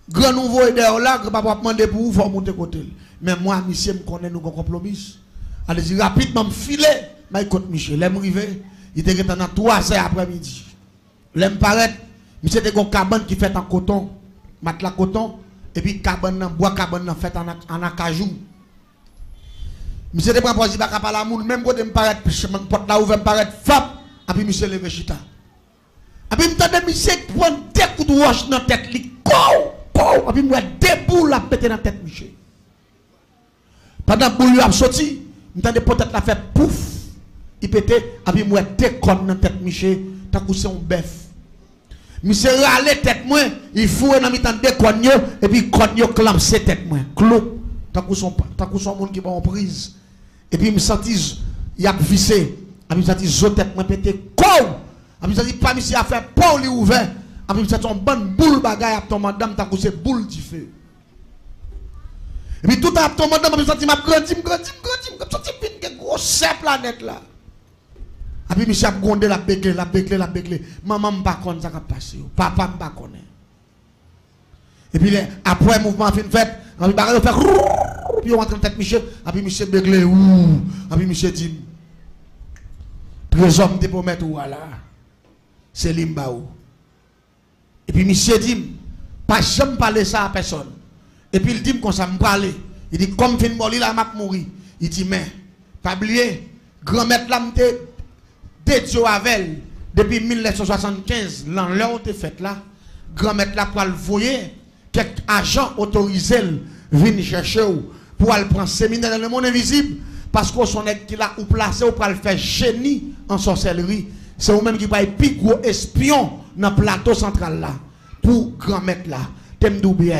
Grand nouveau est là, grand-papa demande pour vous, faut monter côté. Mais moi, monsieur, me connaît nous compromis. Allez-y rapidement, me filer, mais écoute, Michel, l'aime arrivé, il était dans 3 heures après-midi. L'aime paraître, monsieur était une cabane qui fait en coton, matelas coton, et puis cabane, bois cabane fait en acajou. Monsieur était pas posé, pas la moule, même quand me paraît, porte là ouvert, me paraît, fap, et puis monsieur levé chita. Et puis, je monsieur prend des coups de roche dans la tête, et puis, moi, des boules à péter dans la tête, monsieur. Pendant que boule a sorti, je peut-être la fait pouf, il pétait, et puis, moi, des cornes dans la tête, monsieur, t'as couché un bœuf. Monsieur râle tête, moi, il faut dans la tête des cornes, et puis, cornes clampe ses têtes, moi, clou, t'as couché un monde qui va en prise. Et puis, je me sentis, il a vissé, et puis, je me sentis, je tête, moi, pété, et puis, ça dit, pas monsieur a fait pour lui ouvert. Et puis, c'est une bonne boule bagaille à ton madame, t'as couché boule du feu. Et puis, tout à ton madame, et puis, ça dit, m'a grandi, comme ça, c'est une grosse planète là. Et puis, monsieur a grondé la béclé. Maman m'a pas connu ça qui a passé. Papa m'a pas connu. Et puis, après, le mouvement fin fait, et puis, il fait, puis, on rentre dans tête, monsieur, et puis, monsieur béclé, et puis, monsieur dit, les hommes te promettent, voilà. C'est Limbaou. Et puis, monsieur dit, pas jamais parler ça à personne. Et puis, il dit, comme ça me parle. Il dit, comme fin mort, il a mourir. Il dit, mais, pas oublier, grand-mère là, m'te dédié avec elle depuis 1975, l'an là où t'es fait là, grand-mère là pour le voyer, quelques agents autorisés viennent chercher pour aller prendre séminaire dans le monde invisible, parce qu'on son qui là ou placé pour le faire génie en sorcellerie. C'est vous-même qui va être plus gros espion dans le plateau central là. Pour grand-maître là. T'aimes bien.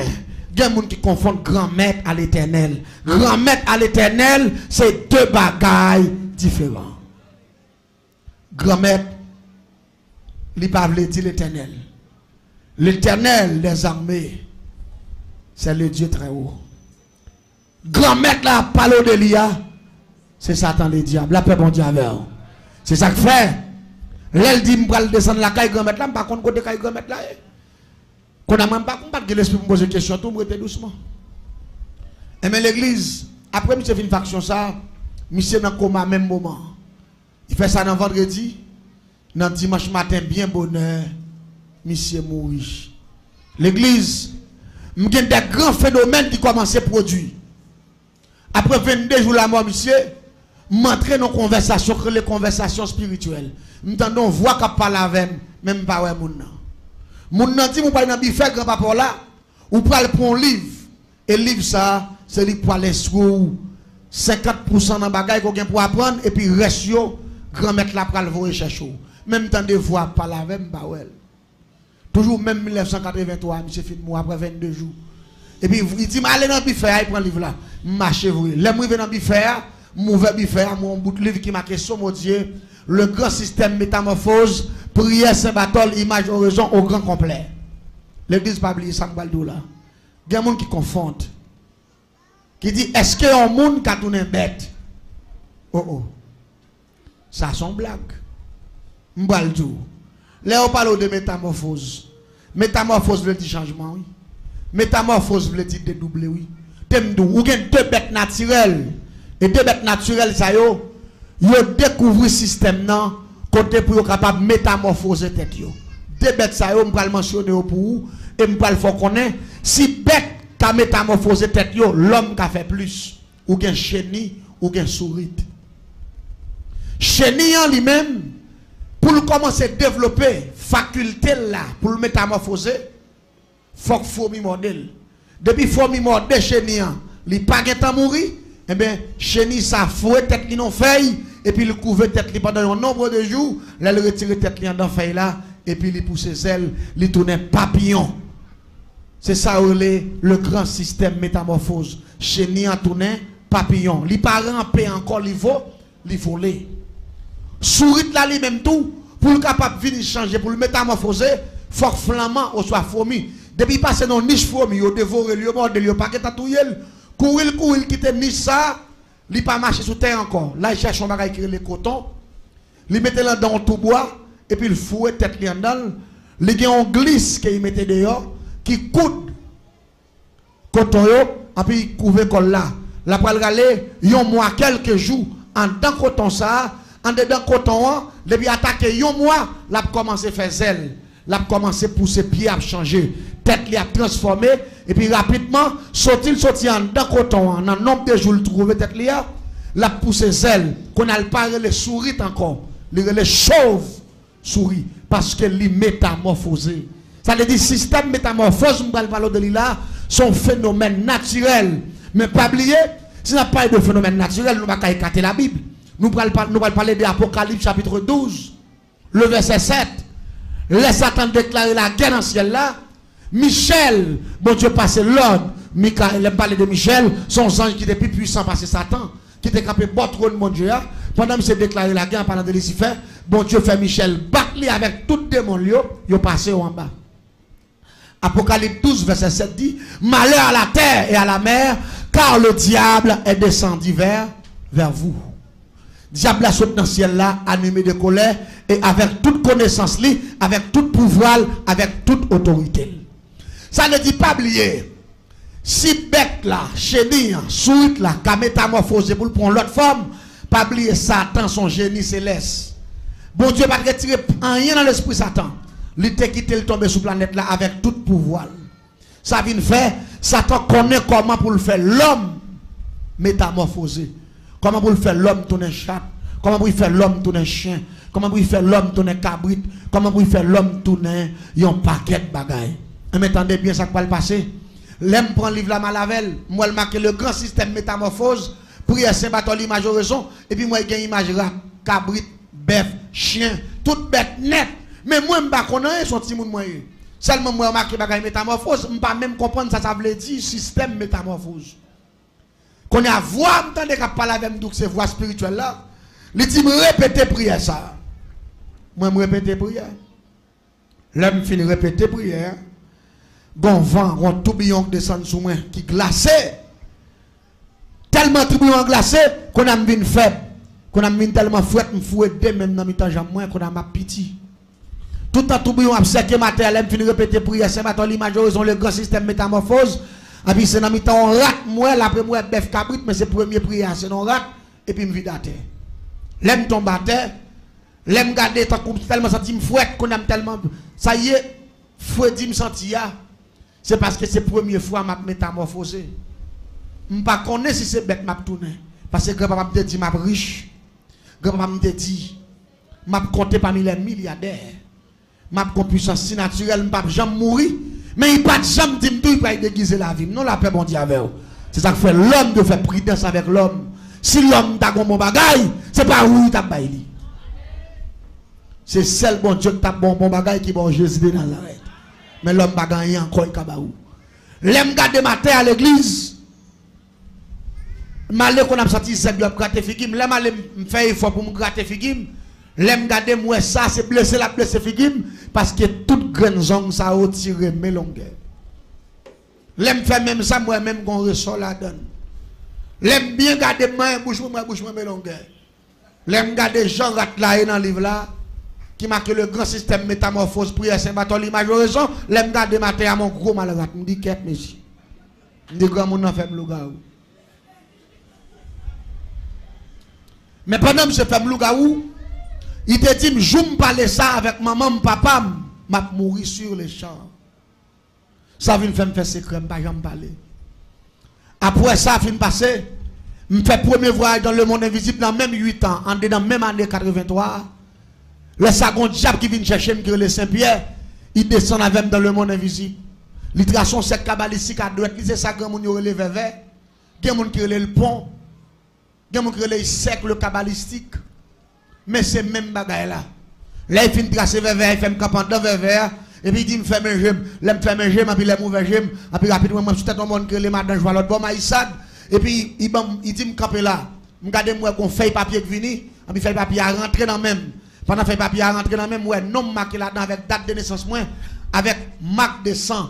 Il y a des gens qui confondent grand-maître à l'éternel. Grand-maître à l'éternel, c'est deux bagailles différents. Grand-maître, il ne pas dire l'éternel. L'éternel des armées, c'est le Dieu très haut. Grand-maître là, parle de l'IA, c'est Satan le diable. La paix bon diable. C'est ça que fait. L'elle dit, je vais descendre la caille grand-mère là, je ne sais pas côté caille grand-mère là. Qu'on n'a même pas l'esprit pour poser des questions, tout le monde doucement. Et mais l'église, après, monsieur fait une faction ça, monsieur dans le coma même moment. Il fait ça dans vendredi, dans dimanche matin, bien bonheur, monsieur mourit. L'église, il y a des grands phénomènes qui commencent à produire. Après 22 jours la mort, monsieur, m'entrer dans conversation, les conversations spirituelles. M'entendons voix qui parle avec même pas ouais moun nan. Moun nan dit moun pas dans bife grand papa là, ou pral prendre un livre. Et livre ça, c'est livre pour aller sur 50% dans bagay qu'on gagne pour apprendre et puis reste yo grand-mère là pral voyer chercher. Même temps de voix parle avec pas ouais. Toujours même 1983, monsieur fin moi après 22 jours. Et puis il dit allez dans bife, il prend livre là. Marchez vous. L'aime rive dans bife, mauvais bife, mon bout de livre qui marqué sur mon Dieu. Le grand système métamorphose, prière, Saint-Barthol, image, oraison au grand complet. L'église pas oublier ça, là. Il y a des gens qui confondent. Qui dit, est-ce qu'il y a un monde qui a tourné bête? Oh. Ça, c'est une blague. M'baldou. Là, on parle de métamorphose. Métamorphose veut dire changement, oui. Métamorphose veut dire dédoubler, oui. Ou bien deux bêtes naturelles. Et deux bêtes naturelles, ça y est. Yo découvrir le système nan côté pour capable métamorphoser tête yo. deux bêtes ça yo m'pral mentionner pour vous et m'pral faut connaître si bête qu'a métamorphosé tête yo l'homme qu'a fait plus ou qu'un chenille ou qu'un souris. Chenille en lui-même pour commencer à développer faculté là pour le métamorphoser faut que fourmi modèle. Depuis fourmi modèle chenille li pas temps mourir eh bien chenille ça fouet tête li non feuille et puis il couvre tête li pendant un nombre de jours là il retire tête li dans feuille là et puis il pousse ses ailes il tourne papillon. C'est ça le grand système métamorphose. Chenille en tourne papillon. Li pas ramper encore li voler. Souris là lui même tout pour le capable venir changer pour le métamorphoser faut flamand ou soit fourmi. Depuis passer dans niche fourmi yo dévorer yo mordre yo pas ta touyel courir quitter niche ça li pas marcher sous terre encore. Là il cherche un bagage qui le coton. Li mette là dans tout bois et puis il fouette tête li en dedans. Li gen on glisse qu'il mettait dehors qui coude coton yo et puis il couvre col là. La pral rale yon mois quelques jours en dedans coton ça en dedans coton depuis attaquer yon mois l'a commencé faire zèle l'a commencé pousser pied à changer tête li a transformé et puis rapidement sorti en dedans coton en un nombre de jours le trouver tête li a l'a poussé zèle qu'on a pas les souris encore les chauve souris parce que li métamorphosé ça veut dire système métamorphose on va parler de lui là son phénomène naturel mais pas oublier si n'a pas de phénomène naturel nous va pas écarter la Bible. Nous allons parler de l'Apocalypse chapitre 12, le verset 7. Laisse Satan déclarer la guerre dans le ciel là. Michel, bon Dieu passe l'ordre. Michael, il parle de Michel, son ange qui était plus puissant parce Satan, qui était capable de battre le mon Dieu. Pendant que c'est déclaré la guerre en parlant de Lucifer, bon Dieu fait Michel battre avec tout démon, il passé en bas. Apocalypse 12, verset 7 dit, malheur à la terre et à la mer, car le diable est descendu vers vous. Diable a sauté dans le ciel là, animé de colère, et avec toute connaissance, avec tout pouvoir, avec toute autorité. Ça ne dit pas oublier. Si bête là, chenille, souite là, qu'a métamorphosé pour prendre l'autre forme, pas oublier Satan, son génie céleste. Bon Dieu va retirer rien dans l'esprit Satan. Il t'a quitté le tomber sur la planète là avec tout pouvoir. Ça vient faire, Satan connaît comment pour le faire l'homme métamorphosé. Comment pour faire l'homme tourner chat? Comment pour faire l'homme tourner chien? Comment pour faire l'homme tourner cabrit? Comment pour faire l'homme tourner un paquet de bagailles? Mais attendez bien ça qui va le passer. L'aime prend le livre la Malavel. Moi, je marque le grand système métamorphose. Prière Saint-Barthélemy, l'image raison. Et puis moi, il y a une image là. Cabrit, bœuf, chien, toute bête net. Mais moi, je ne sais pas son petit monde. Seulement, moi, je marque bagaille métamorphose. Je ne peux pas même comprendre ça veut dire système métamorphose. Qu'on a voix, je ne parle avec nous, ces voix spirituelles là. Il dit, répétez prière ça. Moi, je répète prière. L'homme finit de répéter prière. Gon vent, gon tourbillon qui descend sous moi, qui glacé. Tellement tourbillon glacé qu'on a mis faible. Qu'on a mis tellement fouette, m'fouette même dans mi temps j'aime moins qu'on a ma pitié. Tout un tourbillon a séqué matin, elle finit de répéter prière, c'est maintenant l'image ils ont le grand système métamorphose. Et puis c'est dans mi temps on rate moi, après moi bœuf cabrit, mais c'est premier prière, c'est non rate et puis me vide à terre. L'aime tombe à terre. L'aime garder tellement senti me fouette qu'on aime tellement ça y est, fouette dit me senti ya. C'est parce que c'est la première fois que je métamorphosé. Je ne sais pas si c'est bête que je tourné. Parce que grand-papa me dit que je suis riche. Grand-papa me dit que je compte parmi les milliardaires. Je suis puissance si naturelle, je ne peux pas jamais mourir. Mais il ne peut pas jamais dire que je vais déguiser la vie. Non, la paix, bon Dieu, avec vous. C'est ça que fait l'homme de faire prudence avec l'homme. Si l'homme t'a bon bagaille, ce n'est pas où il t'a baillé. C'est seul bon Dieu qui t'a bon bagaille qui bon Jésus de Nazareth. Mais l'homme va gagner encore kabaou. L'aime garder ma terre à l'église. Malé qu'on a sorti c'est de gratter figim. L'aime aller me faire effort pour me gratter figim. L'aime garder moi ça c'est blesser la blesser figim parce que toute grande zone ça a retiré mes longueurs. L'aime faire même ça moi même qu'on ressort la donne. L'aime bien garder main bouche mes longueurs. L'aime garder Jean rat là dans le livre là. Qui marque le grand système métamorphose prière Saint-Barthélemy raison l'aime garder matin à mon gros malade me dit qu'est monsieur me dit grand monde fait lougaou mais pendant que je fais lougaou il te dit je me parler ça avec maman papa m'a mouru sur les champs. Ça vient me faire secret, pas jamais parler. Après ça, fin passé, me fait premier voyage dans le monde invisible dans même 8 ans, en dedans même année 83. Le second diable qui vient chercher me le Saint-Pierre, il descend avec dans le monde invisible. L'itration c'est cabalistique à droite, c'est ça grand monde relève vers. Il y a des gens qui relève le pont. Il y a des gens qui relève le cercle cabalistique. Mais c'est même bagaille là. Là il finit tracer vers, il fait me camper dans vers. Et puis il dit, me fait mes gemmes, me fait mes gemmes, et puis il mauvais gemmes, et puis rapidement, je suis un monde que les madame, je vois l'autre bon maïsade, et puis il dit, me camper là, me garde moi qu'on fait papier qui vini, et puis fait papier à rentrer dans même. Pendant fait papier à rentrer dans même, ouais, nom marqué là-dedans avec date de naissance, moi, avec marque de sang.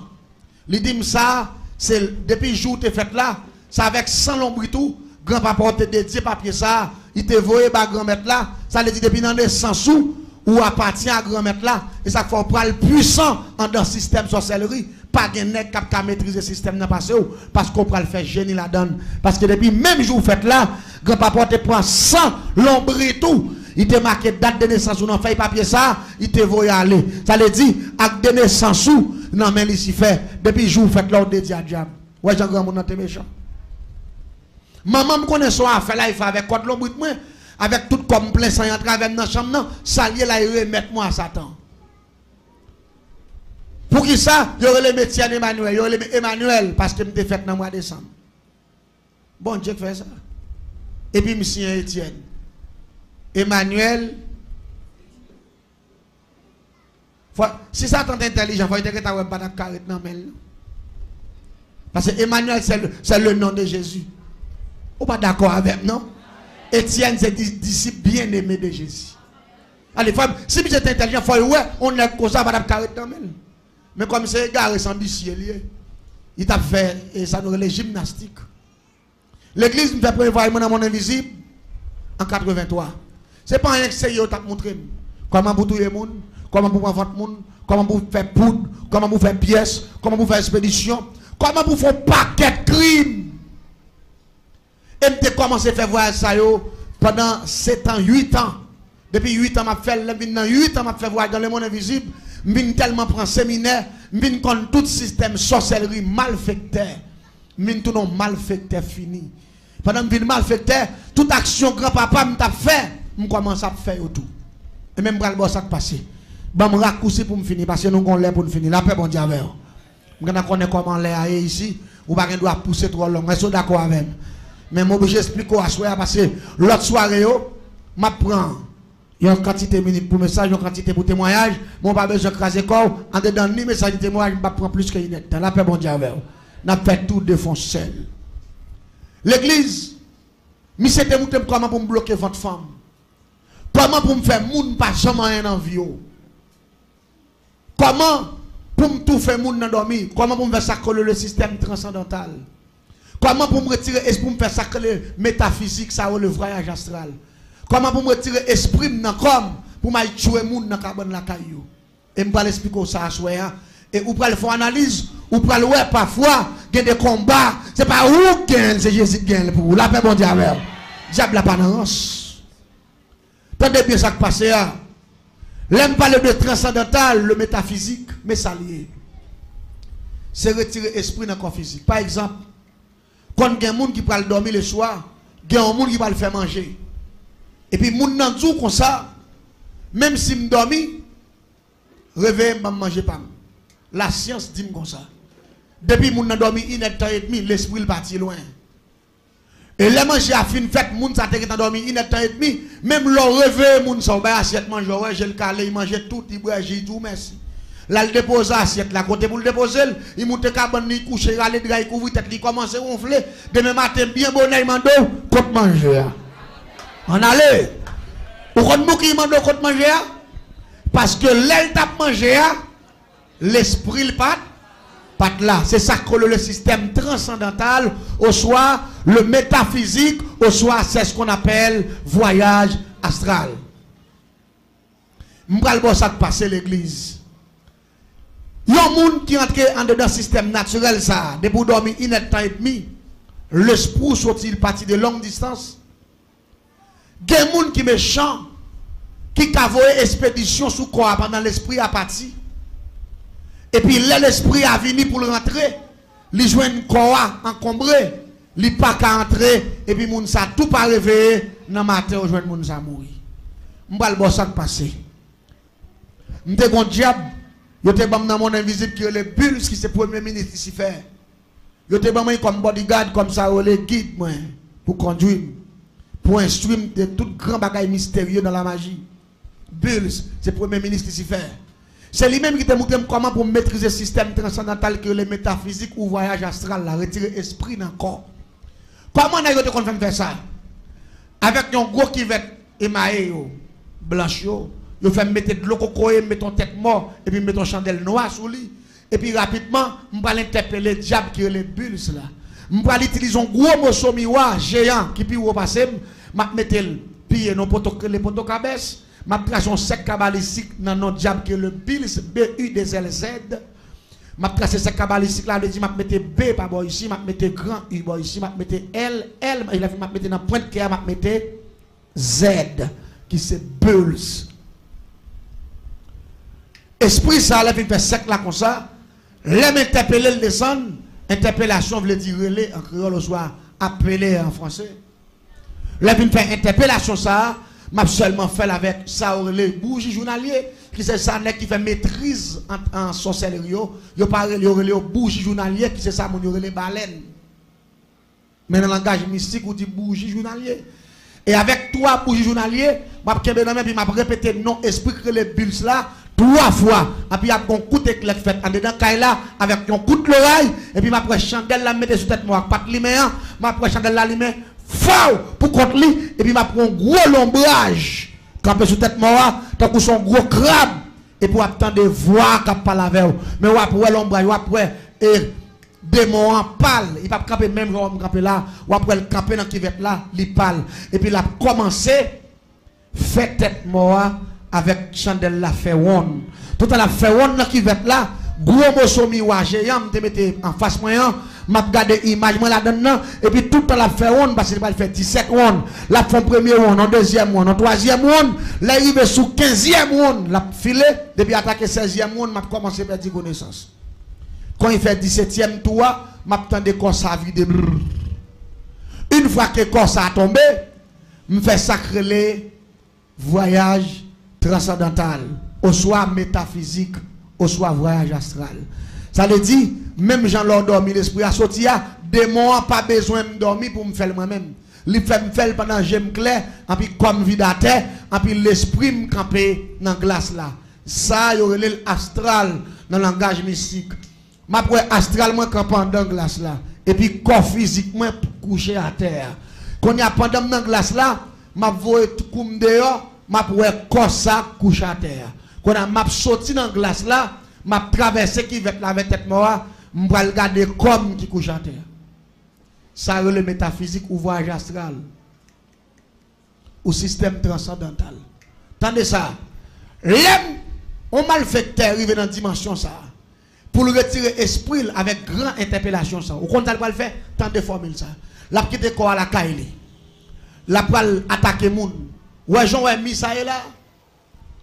Il dit, ça, c'est depuis le jour où tu es fait là, c'est avec 100 l'ombre tout, grand-papa te dédié papier ça, il te voyé par grand-maître là, ça le dit depuis dans les 100 sous, ou appartient à grand-maître là, et ça faut prendre le puissant en dans le système sorcellerie. Pas de nèg qui maîtriser le système dans passé parce qu'on peut le faire génie là-dedans. Parce que depuis même jour fait là, grand-papa te prend 100 l'ombre et tout. Il te marqué date de naissance ou non fait papier ça, il te voit aller. Ça le dit, acte de naissance ou non mais ici fait depuis jour fait l'ordre de diable. Ouais, Jean grand monde t'es méchant. Maman me connaît son affaire là, il fait avec code l'ombre moi. Avec tout comme plein sang en travers dans la chambre, ça lié là, il remet moi à Satan. Pour qui ça? Il y aurait le métier Emmanuel, il y aurait le Emmanuel, parce que je me fait dans le mois de décembre. Bon Dieu fait ça. Et puis, monsieur Étienne. Emmanuel. Si ça est intelligent, il faut que tu aies pas de carrette dans le. Parce que Emmanuel, c'est le nom de Jésus. Vous pas d'accord avec non? Étienne, c'est disciple bien aimé de Jésus. Allez, si vous êtes intelligent, il faut ouais, on est comme ça, pas de carrette dans le. Mais comme c'est égaré sans ciel, il t'a fait, et ça nous les gymnastiques. L'église nous fait prévoir dans mon invisible en 83. C'est pas un essai qui t'a montré comment vous tuer les gens, comment vous prendre votre monde, comment vous faire poudre, comment vous faire pièces, comment vous faire expédition, comment vous faire paquet de crimes. Et je commencé à faire voyage ça pendant 7 ans, 8 ans. Depuis 8 ans, je fait 8 ans, je fait voyage dans le monde invisible. Je tellement prend séminaire, je connais tout système sorcellerie malfecteur. Je tout non malfecteur fini. Pendant que je malfecteur, toute action grand-papa m'a fait, je commence à faire tout. Et même quand le ça passé. Je vais me raccourcir pour me finir parce que nous avons l'air pour nous finir. La paix, bon Dieu, avec vous. Je connais comment l'air est ici. Ou pas doit pousser trop long. Je suis d'accord avec vous. Mais je vais obligé d'expliquer à soir parce que l'autre soirée, je prends une quantité de minutes pour message, une quantité pour témoignage. Je n'ai pas besoin de craser corps. En dedans ni message de témoignage, je prends plus que une. Dans la paix, bon Dieu, avec vous. Je fait tout de fond seul. L'église, je sais comment pour me bloquer votre femme. Comment pour me faire moun pas jamais rien en vie. Comment pour me tout faire moun dans dormir. Comment pour me faire sacrer le système transcendantal. Comment pour me retirer esprit, pour me faire sacrer métaphysique, ça ou le voyage astral. Comment pour me retirer esprit dans comme pour me tuer moun dans carbone la caillou. Et me pas expliquer ça à soi. Et ou pas le faire analyse, ou pas le ouais parfois, il y a des combats, c'est pas où gagne, c'est Jésus qui gagne pour vous. La paix bon Dieu avec. Diable la panance. Tendez bien ça qui passe là. L'aime parler de transcendantal, le métaphysique, mais ça lié. C'est retirer esprit dans le corps physique. Par exemple, quand il y a des gens qui peuvent dormir le soir, il y a des gens qui peuvent le faire manger. Et puis, les gens dans tout comme ça, même si je dors, réveille, je ne mange pas. La science dit comme ça. Depuis que je suis dormi 1h30, l'esprit est parti loin. Et les manger à fin fait, moun sa te qui dormi 1h30, même le réveil, moun sa ba assiette manger, ouais, j'ai le calé, il mange tout, il boit, j'ai tout, merci. Là, il dépose assiette, là, côté pour le déposer, il monte cabane, il couche, il râle, il couvre tête, il commence à ronfler. Demain matin, bien bonnet, il mando, côte manger. On allait. Ou quand nous qui mando côte manger, parce que l'aile tape manger, l'esprit le pat là. C'est ça que le système transcendantal, au soir, le métaphysique, au soir, c'est ce qu'on appelle voyage astral. M'bral bon ça passer l'église. Il y a un monde qui entre en dedans système naturel ça, depuis dormir 1h30, l'esprit sortit parti de longue distance. Il y a un monde qui méchant, qui a voyé expédition sous quoi pendant l'esprit à partir. Et puis l'esprit a venu pour le rentrer. Il joue une corps encombré. Il pas qu'à entrer. Et puis moun sa tout pas réveillé. Dans le matin, on joue moun sa mourir. M'bal bon ça passer. M'te bon diable. Yo te bam dans mon invisible qui est le Bulls qui c'est premier ministre ici faire. Yo te bam comme bodyguard comme ça ou les guide moi pour conduire. Pour instruire de tout grand bagage mystérieux dans la magie. Bulls, c'est premier ministre ici faire. C'est lui-même qui te montre comment pour maîtriser le système transcendantal que les métaphysiques ou voyage astral, là, retirer l'esprit dans le corps. Comment on a fait faire ça? Avec un gros qui va émaillé, blanche, il fait mettre de l'eau cocoé, mettre ton tête mort, et puis mettre ton chandelle noire sous lui. Et puis rapidement, je vais interpeller le diable qui est les bulles là. Je vais utiliser un gros morceau miroir géant qui peut repasser, je vais mettre le pied dans les poteaux cabesses. Je trace un sec cabalistique dans notre diable qui est le Bills, B-U-D-L-Z. Je trace ce sec cabalistique là, je vais mettre B par ici, je vais mettre grand U ici, je vais mettre L, je vais mettre dans la pointe qui est, je vais mettre Z, qui c'est Bulls. Esprit ça, là, il fait sec là comme ça. L'aime interpeller le descendre. Interpellation veut dire relais en créole au soir, appeler en français. L'aime il fait interpellation ça. M'a seulement fait avec ça les bougies journalier qui c'est ça qui fait maîtrise en sorcellerie yo parle les bougies journalier qui c'est ça mon les baleines mais dans le langage mystique on dit bougie journalier et avec trois bougies journalier m'a kembe dans puis m'a répété non esprit que les bulles là 3 fois et puis il y a un coup de clé fait en dedans caille là avec un coup de l'oreille et puis m'a prend chandelle la mettre sur tête moi pas lumière m'a prend chandelle la lumière faux pour contre lui et puis m'a prend un gros lombrage campé sur tête moi tant que son gros crabe et pour attendre voir qu'a parler avec mais ou après l'ombrage ou après et démon parle il pas camper même genre camper là ou après le camper dans qui va là il parle et puis il a commencé fait tête moi avec chandelle la fait one tout à la fait one qui va là gros morceau miroir géant me mettre en face moyen m'a regarder image moi là dedans et puis tout à la fait one parce qu'il va faire 17 one la font premier one en deuxième one en troisième one là arrivé sous 15e one la filé depuis attaquer 16e one m'a commencé à perdre connaissance quand il fait 17e tour m'a attendé corps ça vide une fois que corps ça a tombé me fait sacrer les voyage transcendantal au soit métaphysique au soit voyage astral. Ça veut dire, même Jean l'a dormi, l'esprit a sorti, démon n'a pas besoin de dormir pour me faire moi-même. Il fait me faire pendant que j'aime clair, et puis comme vide à terre, et puis l'esprit me camper dans la glace là. Ça, il y aurait l'astral dans le langage mystique. Ma pour astral, moi, campant dans la glace là. Et puis corps physiquement couché à terre. Quand il y a pendant dans la glace là, ma voix comme dehors, ma pour corps ça couché à terre. Quand on m'a sorti dans la glace là, m'a traversé qui va la tête mort, m'a regarder comme qui couche à terre. Ça le métaphysique ou voyage astral. Ou système transcendantal. Tendez ça. L'homme, on malfaiteur arrive dans la dimension ça. Pour le retirer esprit avec grande interpellation ça. Ou quand elle va le faire, tant de formules ça. La quitter quoi à la caille. La pral attaquer moun. Ouais, Jean ouais mis ça est là.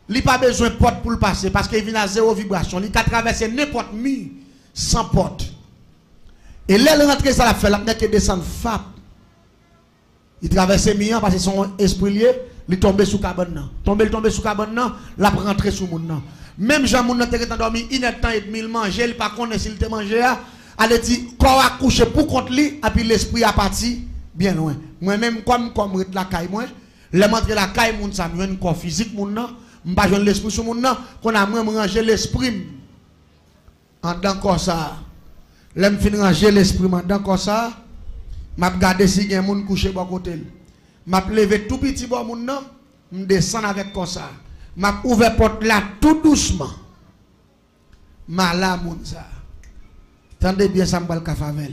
Il n'a pas besoin de porte pour le passer parce qu'il vient à zéro vibration. Il a traversé n'importe mur sans porte. Et là, il rentre ça la fait, il a descendre FAP. Il traverse mur parce que son esprit lié, il tombe sous cabane. Il tombe sous cabane, il a rentré sous moun. Même Jean Moun était endormi, il a temps et demi, il mange, il pas connaît s'il te mangé, il dit, corps a couché pour contre lui, et puis l'esprit a parti bien loin. Moi-même, comme la caille, moi, le montre la caille, moun ça, un corps physique, moun nan. Je ne pas l'esprit sur mon nom, qu'on a même rangé l'esprit en dedans comme ça. Là, je finis ranger l'esprit en dedans comme ça. Je regarde si il y a un monde couché à côté. Je levé tout petit bon mon nom, je descends avec comme ça. Je ouvre la porte là tout doucement. Je là mon ça. Tendez bien ça, je vais favel.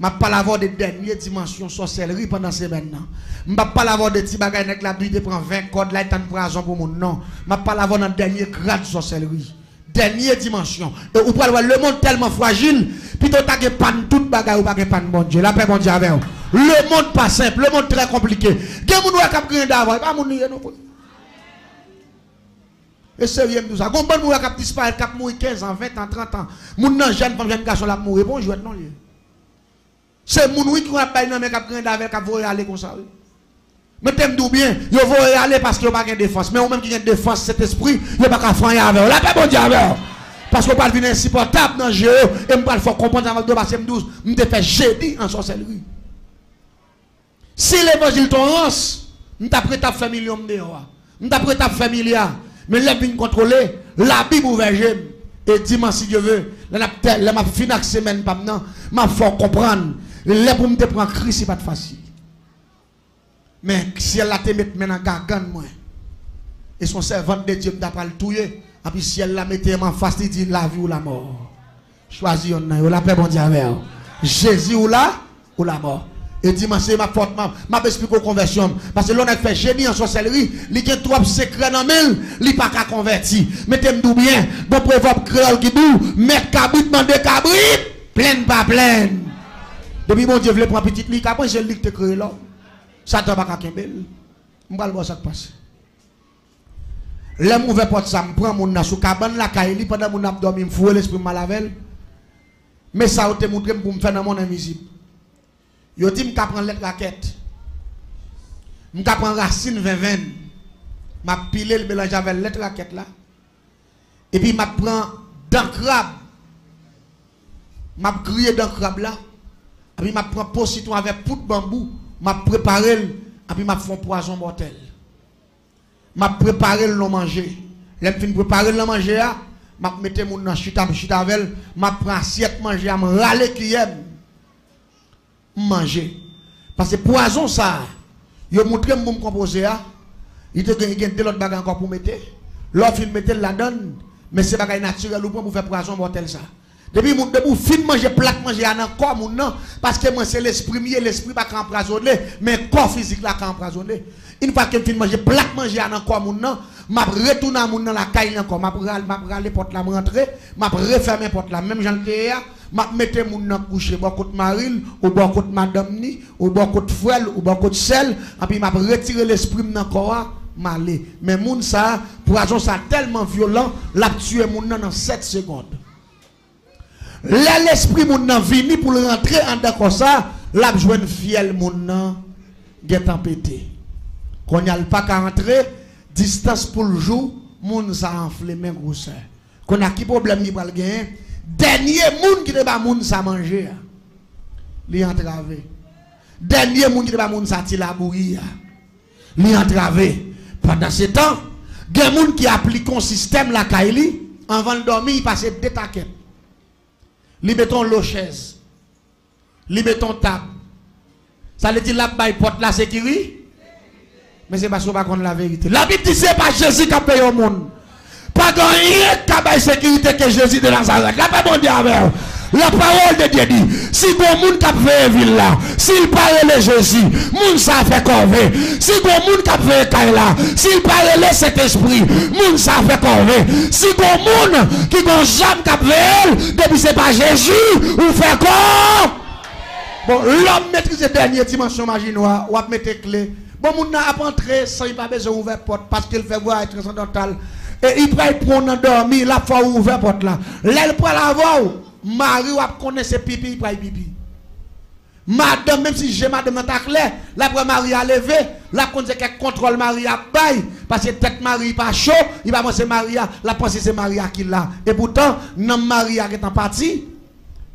Je ne pas avoir de dernière dimension sorcellerie pendant ces maintenant. Je ne pas avoir de petits bagages avec la vie de prendre 20 codes là et tant de raison pour mon nom. Je ne pas avoir dans le dernier grade de sorcellerie. Dernière dimension. Et vous pouvez voir le monde tellement fragile. Puis tu as pas tout bagage ou pas pas bon Dieu. La paix bon Dieu avec vous. Le monde pas simple, le monde très compliqué. Il y a des gens qui ont d'avoir, pas mon Et sérieux, nous avons bon mourir qui disparaît, qui mourir 15 ans, 20 ans, 30 ans. Moun nan jeune femme, jeune garçon, la mourir. Bonjour, non, lieu. C'est moun qui va pas non mais qui prend avec qui va aller comme ça. Mais t'aimes d'où bien, yo va aller parce que yo pas de défense. Mais ou même qui a défense cet esprit, yo pas qu'à faire avec. La paix bon Dieu avec. Parce que pas venir insupportable dans jeu et me pas faut comprendre avec deux parce que me te fait jeudi en sorcellerie. Si l'évangile t'orance, me t'a prêt à faire million dehors. Me t'a prêt à faire milliard. Mais là vient contrôler la Bible ouverte et dimanche si Dieu veut, là m'a fini la semaine pas maintenant, m'a faut comprendre. Là pour me te prendre Christ c'est pas facile. Mais si elle a te mettre maintenant gargan moi et son servant de Dieu m'a pas le touyer, et puis si elle la mette en face il dit la vie ou la mort. Choisis on la paix bon Dieu avec Jésus ou la mort. Et dimanche c'est ma faute m'a expliqué aux conversion parce que l'on a fait génie en sorcellerie, il y a trois secrets dans mille, il pas qu'à convertir. Mettez-moi bien, bon proverbe créole qui dit mettre cabrit demander cabrit, pleine pas pleine. Depuis mon Dieu veut prendre petite lit, après j'ai lit te créer là. Ça t'a pas qu'à kembel. On va voir ça qui passe. L'homme ouvert porte ça, me prend mon na sous cabane la caille pendant mon abdomen me fouet l'esprit malavel. Mais ça te montré pour me faire dans mon invisible. Yo dit m'ka prendre lettre raquette. M'ka prendre racine 20 m'a pilé le mélange avec lettre raquette là. Et puis m'a prend dent crabe. M'a grillé dent crabe là. Et puis m'a prend pot citron avec poudre bambou, m'a préparé et puis m'a fait un poison mortel. M'a préparé le manger. L'aime fin préparer le manger m'a metté mon dans chita avec m'a prend assiette manger m'a râler cuillère manger parce que poison ça yo montré me composer il te gagne de l'autre bagarre encore pour mettre l'autre il mettait la donne mais c'est bagarre naturel ou pour faire poison mortel ça depuis mon debout film manger plat manger en corps mon non parce que moi c'est l'esprit l'esprit pas empoisonné mais corps physique là empoisonné une fois que film manger plat manger en corps mon non m'a retourner mon dans la caille encore m'a râler porte là rentrer m'a refermer porte là même j'en m'a mettre mon dans coucher bon côté Maril ou bon côté madame ni ou bon côté frère ou bon côté sel et puis m'a retirer l'esprit dans corps m'aller mais moun ça poison ça tellement violent l'a tué mon dans 7 secondes. Là l'esprit moun nan vini pour rentrer en d'accord ça, l'a joine fiel moun nan get pété. Qu'on y a pas qu'à rentrer, distance pour le jour, moun ça enflé même grosseur. Qu'on a qui problème ni pral gagner, dernier moun qui te ba moun ça manger. Li entravé. Dernier moun qui te ba moun ça ti la bouillir. Li entravé. Pendant ce temps, gen moun qui applique un système la kaili, avant de dormir, il passe deux taquettes. Li mettons l'eau chaise. Li mettons table. Ça veut dire la baille porte la sécurité. Mais c'est parce qu'on va connaître la vérité. La Bible dit c'est pas Jésus qui a payé au monde. Pas rien qui a baille sécurité que Jésus de Nazareth. La pas bon Dieu avec. La parole de Dieu dit, si bon monde qui a fait ville là, s'il parle de Jésus, moun ça fait corvée. Si bon monde qui a fait caille là, s'il parle de cet esprit, moun ça fait corvée. Si bon monde qui gon jamais qui a fait depuis c'est pas Jésus, ou fait quoi? Bon, l'homme maîtrise la dernière dimension magie noire, ou a mettre clé. Bon moun n'a pas entré sans il pas besoin ouvrir porte parce qu'il fait voir être transcendantal. Et il peut prendre dormir la fois ouvert porte là. Là il prend la voix. Marie ou connaît ses pipi, il prend pipi. Madame, même si j'ai madame dans ta clair, la pour Marie a levé, la connaît qu'elle contrôle Marie à bail, parce que tête Marie pas chaud, il va penser Maria, la pensée c'est Maria qui l'a. Et pourtant, non Maria qui est en partie,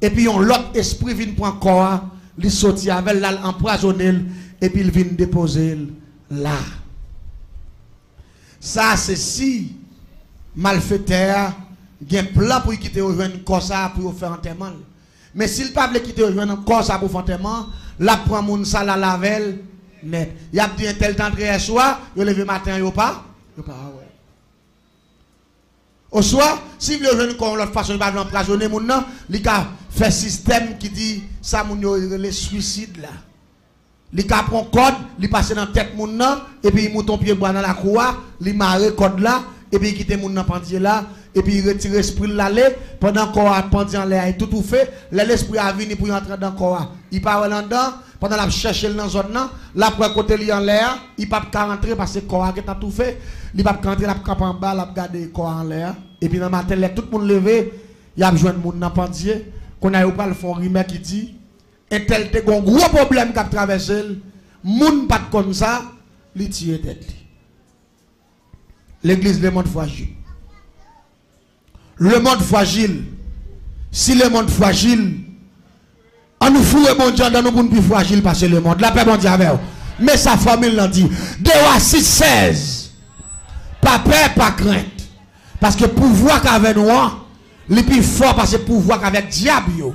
et puis on l'autre esprit vient prendre corps, il sortit avec là, empoisonné, et puis il vient déposer là. Ça c'est si malfaiteur. Il y a un plan pour quitter rejoindre corps ça pour faire enterrement. Mais s'il pas veut quitter rejoindre corps ça pour faire enterrement, la prend moun ça la lavel net. Il y a dit un tel temps de soir, il lever matin yo pas ouais. Au soir, si vous rejoindre corps l'autre façon pas empoisonner moun nan, il a fait système qui dit ça moun yo le suicide là. Il a prend code, il passe dans tête moun nan et puis il monte ton pied bois dans la cour, il marre code là et puis il quitte moun nan pendier là. et puis il retire l'esprit l'aller pendant qu'on a pendu en l'air, tout fait, l'esprit a venu pour entrer dans le corps. Il part là-dedans, pendant la chercher dans la zone, là pour côté lui en l'air, il pas rentrer parce que le corps a tout fait, il pas rentrer, il cap en bas, il a gardé le corps en l'air, et puis dans le matin, tout le monde levé, il y a besoin de monde dans pendier, qu'on a eu pas le fond rimé qui dit, un tel te gon gros problème qui a traversé, moun pas comme ça, il tire tête. L'église le monde fragile. Le monde fragile. Si le monde fragile, on nous fout le monde dans nous pour plus fragile parce que le monde. La paix bon Dieu avec. Mais sa formule l'a dit. 2 à 6, 16. Pas peur, pas crainte. Parce que pouvoir qu'avec nous, le plus fort parce que pouvoir qu'avec diable.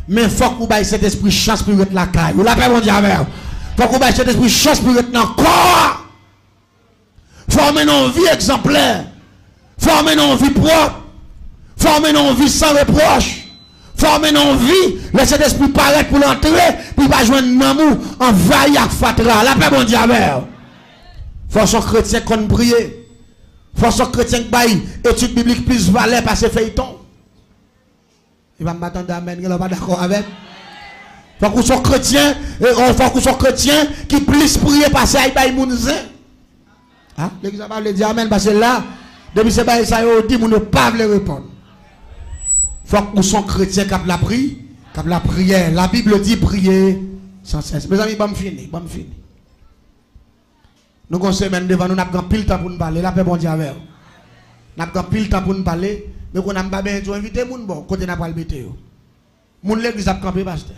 Mais il faut qu'on ait cet esprit chance pour être la caille. La paix bon Dieu avec. Il faut qu'on ait cet esprit chance pour être dans le corps. Former une vie exemplaire. Former une vie propre. Former une vie sans reproche. Former une vie. Laisser l'esprit paraître pour l'entrer. Puis pas joindre un amour. Envahir à fatra. La paix bon Dieu avec. Faut son chrétien qu'on prie. Faut son chrétien qui baille. Étude biblique plus valeur parce que feuilleton. Il va m'attendre à amen. Il n'est pas d'accord avec. Faut qu'on soit chrétien. Faut qu'on soit chrétien qui plus prier parce qu'il baille mounzin. Ah, l'église va le dire amen parce que là, depuis ce bail ça on dit, on ne pas le répondre. Faut que nous sommes chrétiens qui la prière, qui la prière. La Bible dit prier sans cesse. Mes amis, bon fini. Nous avons une semaine devant nous, nous avons pile temps pour nous parler. La paix bon Dieu avec. Nous avons pile temps pour nous parler, mais qu'on n'a pas bien invité moun bon côté n'a pas le météo. Moun l'église a campé pasteur.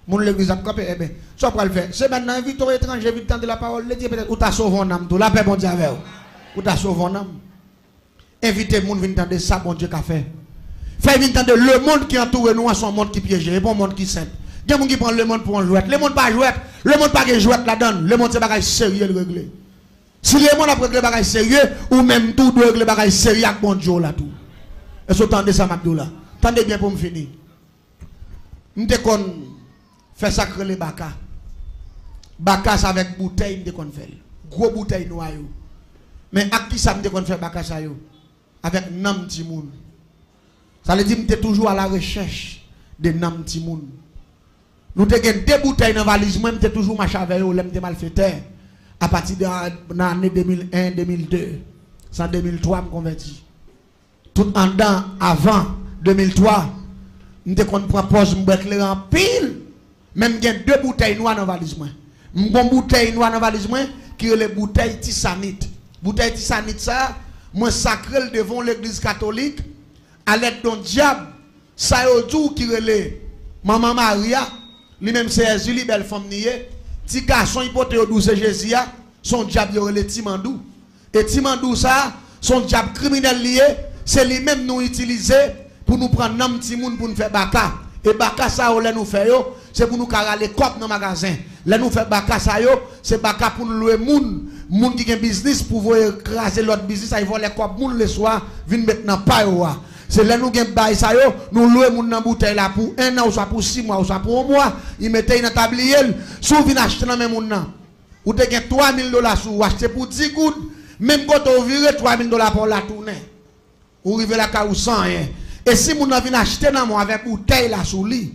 Moun l'église a campé eh ben, ça pour le faire. C'est maintenant invite aux étrangers, vite tendre la parole, le dire peut-être ou t'a sauvé un âme tout. La paix bon Dieu avec. Ou t'a sauvé un âme. Invitez moun vinn tendre ça bon Dieu qu'a fait. Fait vinn tendre le monde qui entoure nous son monde qui piégé, pas un monde qui saint. Il y a des gens qui prennent le monde pour un jouet. Le monde pas jouet. Le monde pas jouet là-dedans. Le monde c'est bagage sérieux le régler. Si le monde a réglé bagage sérieux ou même tout doit régler bagage sérieux avec bon Dieu là tout. Est-ce que vous entendez ça Mabdou là? Tendez bien pour me finir. M'te kon fait sacrer les baka. Baka ça avec bouteille m'te kon fait. Gros bouteille noir yo. Mais à qui ça m'te kon fait baka ça yo? Avec nam ti moun. Ça veut dire m'te toujours à la recherche de nam ti moun. Nous te gen 2 bouteilles dans valise moi m'te toujours marcher avec eux m'te mal fait terre. À partir de l'année 2001 2002 sans 2003 me converti. Tout en dedans avant 2003 m'te kon prend pose m'éclaire en pile. Même gen 2 bouteilles noires dans valise moi. M'gon bouteille noire dans valise moi qui est les bouteilles tisanite. Bouteille tisanite ça moi sacré devant l'église catholique à l'aide d'un diable ça yo tout qui relait maman Maria lui-même c'est Julie belle femme nié petit garçon hypothèse douce Jésus son diable relait Timandou et Timandou ça son diable criminel lié c'est lui-même nous utiliser pour nous prendre nam ti moun pour nous faire baka et baka ça on nous fait yo c'est pour nous caraler cop dans magasin là nous fait baka ça yo c'est baka pour nous louer moun qui a business pour voir écraser l'autre business ça ils vont les cop moun le soir viennent maintenant pas yo c'est là nous gen bail ça yo nous louer moun dans bouteille là pour 1 an ou soit pour 6 mois ou soit pour 1 mois ils mettaient dans tablier sous vinn acheter dans même moun nan ou te gen $3,000 sous acheter pour 10 gouttes même quand on vire $3,000 pour la tourner ou rive la ka ou 100 rien et si moun nan vinn acheter dans moi avec bouteille là sous lit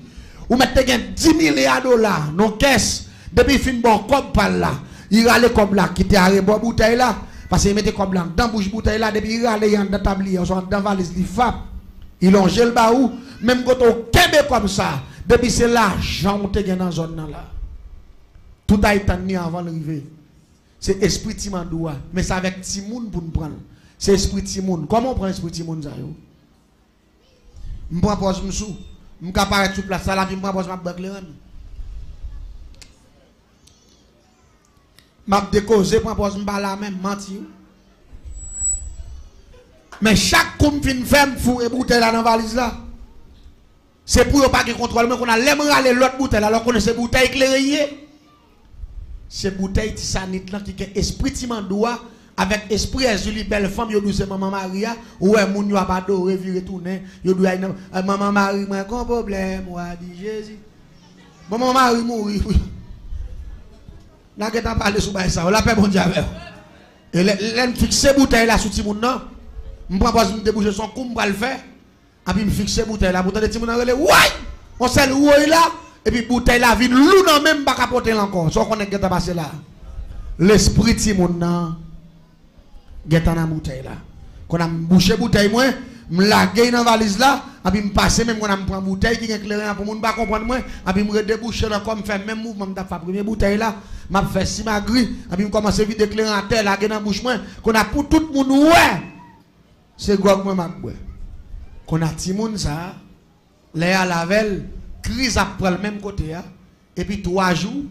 ou mettez gen $10 milliards non caisse depuis fin bon comme par là il râle comme là qui était arrêté bon bouteille là parce qu'il mettait comme là dans bouche bouteille là depuis il râle dans tablier on sont dans valise li fap il longe le baou même quand on kembe comme ça depuis c'est l'argent monté dans zone là tout a été ni avant l'arrivée c'est esprit Timandoua mais c'est avec Timoun pour nous prendre c'est esprit Timoun comment on prend esprit Timoun ça yo m'prend pose m'sou m'capare tout place ça là puis m'prend pose m'a banque les m'a décausé pour pose m'ba la même menti mais chaque coup fin ferme fou et bouteille là dans valise là c'est pour pas qu'il contrôle mais qu'on a l'aime râler l'autre bouteille alors qu'on c'est bouteille éclairée c'est bouteille tisanite là qui est esprit Timandoua avec esprit Julie belle femme yo douce maman Maria ouais moun yo a pas adoré virer tourner yo doit maman Marie moi grand problème moi dit Jésus maman Marie mourir n'a que t'as parlé sur ça la paix bon Dieu avec et l'aime fixer bouteille là sous ti moun non Je prends pas me déboucher son coup, je le faire. Et puis je fixe bouteille là, bouteille de Timon relé. Ouais! On sait le ouais là et puis bouteille là vide lou non même pas capoter encore. So qu'on est gata passer là. L'esprit Timon nan gata dans bouteille là. Qu'on a bouché bouteille moi, me laguer dans valise là, et puis me passer même qu'on a prend bouteille qui est éclairant pour moun pas comprendre moi, et puis me redéboucher là comme faire même mouvement me faire première bouteille là, m'a fait si ma gris, et puis me commencer vite éclairant à terre là dans bouche moi, qu'on a pour tout monde ouais. C'est quoi que moi m'a boire. Qu'on a ti moun ça, les à lavel, crise après le même côté et puis 3 jours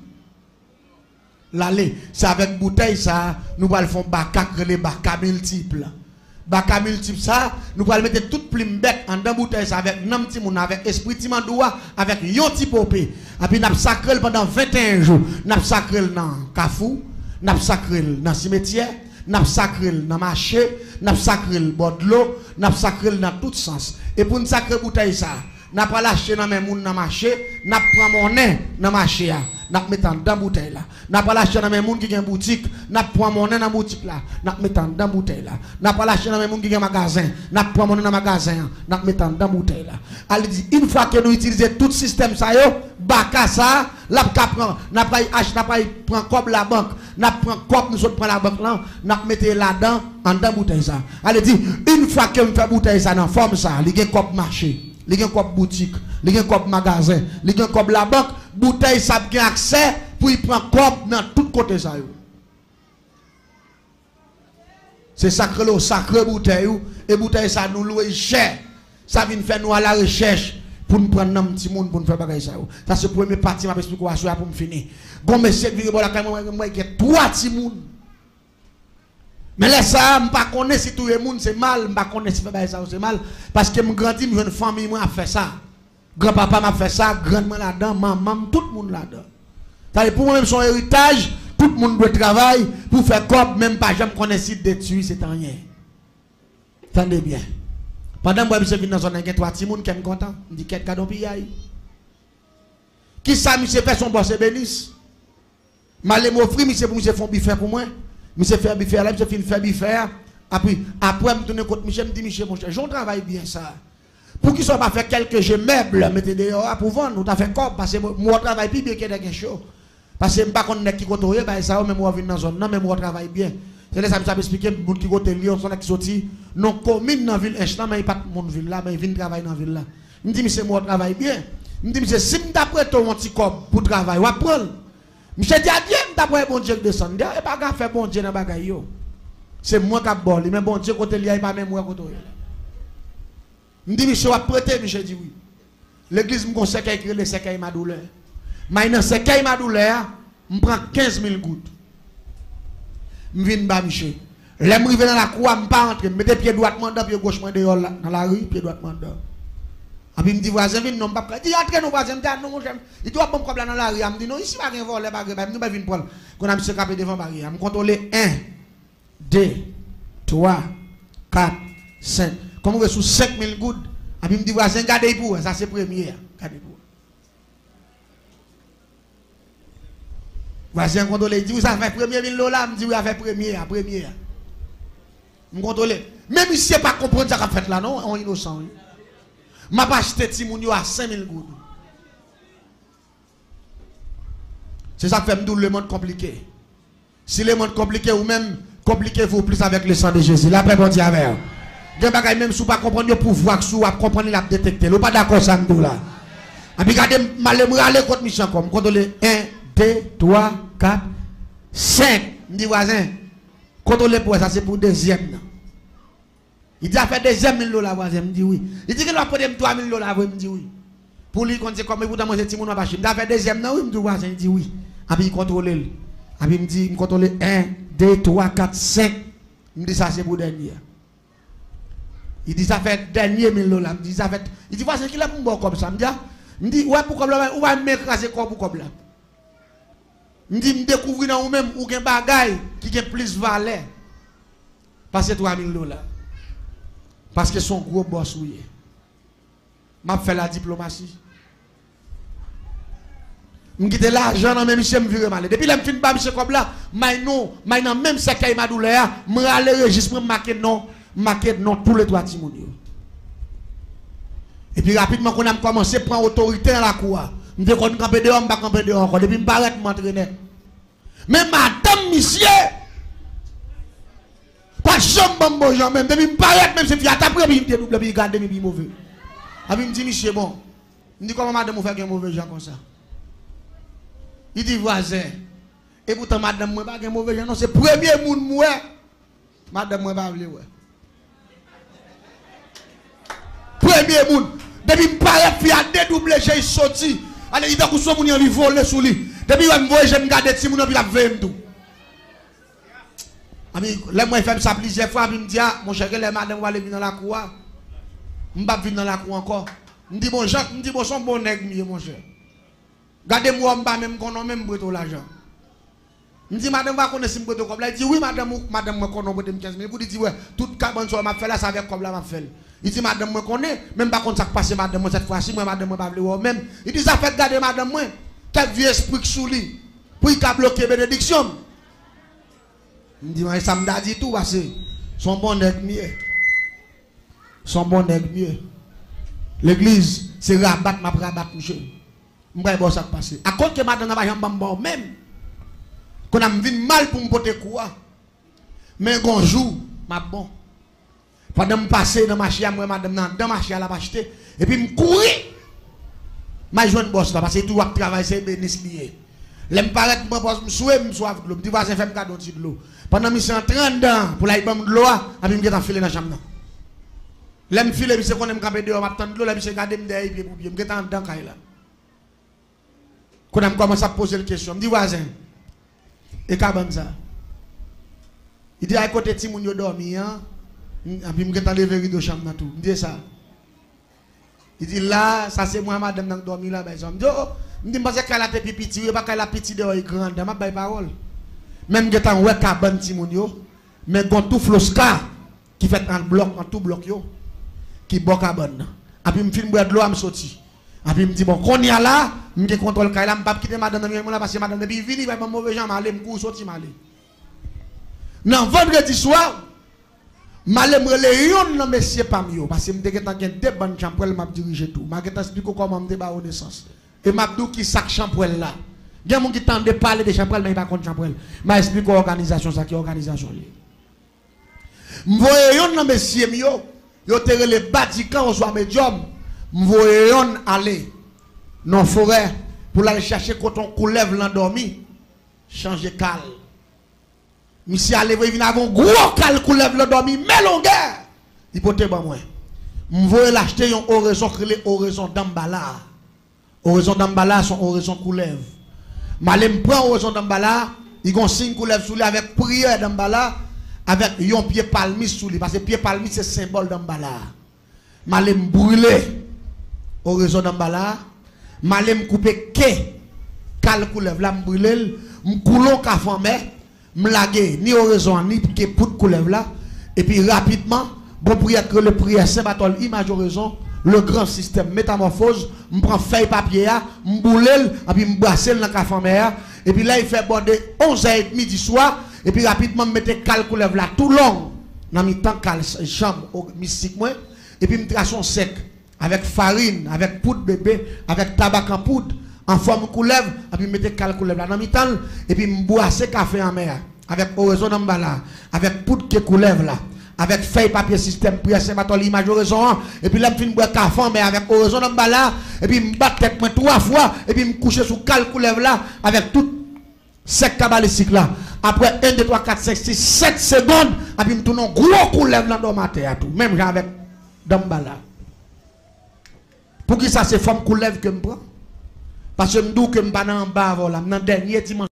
l'aller, c'est avec bouteille ça, nous allons faire les baka multiples. Baka multiple ça, nous allons mettre toute plume bête en dans bouteille ça avec nam ti moun avec esprit ti mandoua avec yon ti popé. Et puis n'a sacré pendant 21 jours, n'a sacré dans Kafou, n'a sacré dans cimetière, n'a sacré dans marché, n'a sacré bord de l'eau, n'a sacré dans tout sens. Et pour une sacré bouteille ça, n'a pas lâché dans mes moun dans marché, n'a prend monnaie dans marché n'a mettant dans bouteille là. N'a pas lâché dans mes moun qui gen boutique, n'a prend monnaie dans boutique là, n'a mettant dans bouteille là. N'a pas lâché dans mes moun qui gen magasin, n'a prend monnaie dans magasin, n'a mettant dans bouteille là. Elle dit une fois que nous utilisons tout système ça yo, baka ça, la prend, n'a pas acheter, n'a pas prend comme la banque, n'a prend comme nous autres prend la banque là, n'a mettre là-dedans en dans bouteille ça. Elle dit une fois que me fait bouteille ça dans forme ça, il gen comme marché. Il y a un boutique, il y a un magasin, il y a un la banque, bouteille ça a accès pour y prendre cop dans tout côté ça. C'est sacré l'eau, sacré bouteille et bouteille ça nous loue cher. Ça vient faire nous à la recherche pour nous prendre un petit monde pour nous faire bagaille ça. Ça c'est premier partie m'a expliquer pour me finir. Bon monsieur qui bon la moi il y a 3 petits monde. Mais là, ça, je ne connais pas si tout le monde c'est mal, je ne connais pas si ça c'est mal. Parce que je grandis, je une famille, moi, a fait ça. Grand-papa m'a fait ça, grand-maman là-dedans, maman, tout le monde là-dedans. Pour moi-même, son héritage, tout le monde doit travailler pour faire comme, même pas, je ne connais pas si détruit, c'est rien. Attendez bien. Pendant que je suis dans une zone, il y a 3 petits gens qui sont contents. Je dis, quel cadeau puis qui ça, monsieur fait son boss et bénisse? Malé m'offrir, monsieur, pour monsieur, font biffer pour moi. Monsieur fait biffer là, monsieur fait faire biffer. Après, je me tourne contre Michel, je me dis, Michel, mon cher, j'en travaille bien ça. Pour qu'ils ne soient pas fait quelques jeux meubles, mettez dehors pour vendre, nous t'as fait corps, parce que moi, je travaille plus bien que des choses. Parce que je ne sais pas qu'on est qui côtoie, ça, même moi, je viens dans la zone, non, mais moi, je travaille bien. C'est là que ça m'explique, pour qui côté Lyon, son qui sorti, non, commune dans la ville, mais il n'y a pas de monde ville là, mais il vient travailler dans la ville là. Je me dis, monsieur, moi, je travaille bien. Je me dis, monsieur, si je t'apprête un petit corps pour travailler, on va prendre. Monsieur dit, adieu, je t'apprête bon Dieu descendre. Il n'y a pas faire bon Dieu dans la bagaille. C'est moi qui ai mais bon Dieu, côté Lyon, il n'y a pas même moi côté. Je me dis, monsieur, on va prêter, monsieur dit oui. L'église me conseille qu'à écrire le sécaille ma douleur. Mais dans sécaille ma douleur, je prends 15 000 gouttes. Je viens bas, monsieur. Là, je arrive dans la cour, je ne pas entrer. Je mets pied droit, pied gauche, dehors dans la rue, pied droit, et puis, il me dit, voisin, non, pas prêt. Il dit, entrez, nous, voisin, non, mon j'aime. Il doit bon problème dans la rue. Il me dit, non, ici, pas de vol, nous, pas venir prendre. Qu'on a mis ce capé devant la barrière. Je me contrôle 1, 2, 3, 4, 5. Comme on veut sous 5 000 gouttes. Et puis, il me dit, voisin, gardez pour, ça c'est premier. Gardez pour. Voisin, contrôle, il dit, vous avez fait premier 1000 $. Je me dit, oui, ça fait premier. Je me contrôle. Même si c'est pas comprendre ça qu'a fait là, non, on est innocent. Je vais acheter Timounio à 5 000 gouttes. C'est ça qui fait le monde compliqué. Si le monde compliqué ou même compliquez-vous plus avec le sang de Jésus. La paix bon Dieu avec. Même si vous ne comprenez pas le pouvoir, si vous comprenez la détecter. Vous n'êtes pas d'accord ça nous là. Et puis regardez, je aller contre mission comme. Contrôlez 1, 2, 3, 4, 5. Je dis voisin, contrôlez pour ça, c'est pour deuxième. Il dit à faire deuxième 1000 $, voisin. Je dis oui. Il dit qu'il va prendre 3 000 $, je dis oui. Pour lui, quand c'est comme vous manger petit monde, il dit à faire deuxième, non, je dis voisin, il dit oui. Et puis il contrôle. Et puis il me dit, il contrôle 1, 2, 3, 4, 5. Il me dit ça, c'est pour dernier. Il dit ça fait dernier 1000 $. Il dit ça fait. Il dit voisin, qu'il a pour bon comme ça. Il me dit, ouais, pour comme là, ou va m'écraser comme là. Il me dit, me découvrir dans vous-même, ou un bagage qui a plus valeur. Parce que 3 000 $. Parce que son gros boss ouye. M'a fait la diplomatie. M'quitte l'argent dans même monsieur me vire mal. Depuis la fin pas monsieur comme là, mais non, même ça qu'il m'a douleur, me aller registre me marquer non, marqué non tous les trois Timounio. Et puis rapidement, quand on a commencé à prendre autorité dans la cour, je vais camper dehors, je vais camper dehors encore. Depuis que je vais m'entraîner. Mais madame, monsieur, pas de jambe, bon, genre, même. Depuis que je vais même si je suis après, je vais double, je vais garder mes mauvais. Et puis je me dis, monsieur, bon, je dis comment madame fait un mauvais genre comme ça. Il dit, voisin, et pourtant madame, moi, pas un mauvais genre, non, c'est le premier monde, moi. Madame, moi, pas ouais. Premier monde. Depuis que je parle, puis à dédoubler, j'ai sorti. Allez, il va que ce monde lui voler sous lui. Depuis que je me vois, je me garde si mon puis la veille tout. Ami, là moi fait ça plusieurs fois, il me dit mon cher, les madame va aller venir dans la cour. Je ne vais pas venir dans la cour encore. Je me dis bon Jacques, je me dis bon son bon nègre mon cher. Gardez-moi en bas même qu'on même breton l'argent. Je me dis madame va connaître si breton comme là, il dit oui madame moi connais breton 15 000. Vous dites ouais, toute cabane sur m'a fait là ça avec comme là m'a fait. Il dit madame moi connais, même pas contre ça passe madame moi cette fois-ci moi madame moi pas vle même. Il dit ça fait garder madame moi. Quel vieux esprit sous lui pour il bloquer bénédiction. Je dis ça me dit tout parce que son bon nègre mieux. Son bon nègre mieux. L'église c'est rabat m'a rabat monsieur. M'pa bon ça passer. À cause que madame n'a pas jambe bon même. Qu'on a vu mal pour me porter quoi. Mais un jour m'a bon. Pendant me passer dans marché moi madame dans marché à la acheter et puis me courir. M'a joindre boss là parce que tout va travailler c'est bénis lié. L'aime paraître me pose me souhait me soif de l'eau. Tu vois c'est fait cadeau de l'eau. Pendant me 130 ans pour la bam de l'eau, a puis me get enfiler dans chambre. L'aime filer puis c'est qu'on aime camper dehors m'attendre de l'eau là puis c'est garder me derrière pied pour pied me get en dedans caille là. Quand on commence à poser la question, me dit voisin et cabane ça. Il dit à côté ti moun yo dormi hein. Et puis me get enlever rideau chambre tout. Me dit ça. Il dit là ça c'est moi madame dans dormi là ben ça. Me dit oh, me dit parce qu'elle a été petit, pas qu'elle a petit dehors grande, m'a bail parole. Même get en ouais cabane ti moun yo, mais gon tout flosca qui fait en bloc en tout bloc yo qui bon cabane. Et puis me film boire de l'eau me sorti. Et puis me dit bon qu'on y a là, me contrôle là, me pas quitter madame dans là parce que madame depuis vini va mauvais gens m'aller me court sorti m'aller. Non vendredi soir m'aller me leyon non monsieur pas mieux parce que me te gen deux bonnes chambrelles m'a diriger tout. M'a expliquer comment me déba naissance. Et m'a dit qui sac chambrelle là. Il y a mon qui tente de parler de chambrelle mais pas contre chambrelle. M'a expliquer organisation ça qui organisation li. M'voyons non monsieur mieux, yo te les bâtiments au soit médium. M'voyons aller dans forêt pour aller chercher coton coulève l'endormi changer cal. Monsieur allé venir avec un gros cal coulève l'endormi mais longueur. Il peut te ba moi. M'voyons l'acheter une oraison créée oraison d'Ambala. Oraison d'Ambala son oraison coulève. M'allez me prendre oraison d'Ambala, il gon signe coulève sous lui avec prière d'Ambala avec un pied palmis sous lui parce que pied palmis c'est symbole d'Ambala. M'allez me brûler oraison d'Ambala, m'allez me couper cal coulève là me brûler, me coulon cafamé, me laguer ni oraison ni que pour coulève là et puis rapidement bon prière que le prière Saint-Barthol image oraison le grand système métamorphose, me prend feuille papier me boulel et puis me brasser dans cafamé et puis là il fait border 11h30 du soir et puis rapidement me mettre cal coulève là tout long dans mi temps cal chambre mystique moi et puis me traçon sec avec farine, avec poudre bébé, avec tabac en poudre, en forme coulève, et puis mettez cal coulève là dans mi temps, et puis m'boisser café en mer, avec oraison d'Ambala, avec poudre qui coulève là, avec feuille papier système, prière Saint-Barthol, image oraison, et puis là me boire café en mer, avec oraison d'Ambala, et puis m'battre tête moi 3 fois, et puis me coucher sous cal coulève là, avec tout sec cabalistique là. Après 1, 2, 3, 4, 5, 6, 7 secondes, et puis me tourne un gros coulève là dans ma tête, tout, même genre avec d'Ambala. Pour qui ça c'est forme coulève que me prend? Parce que me dis que me pas en bas voilà, dans dernier dimanche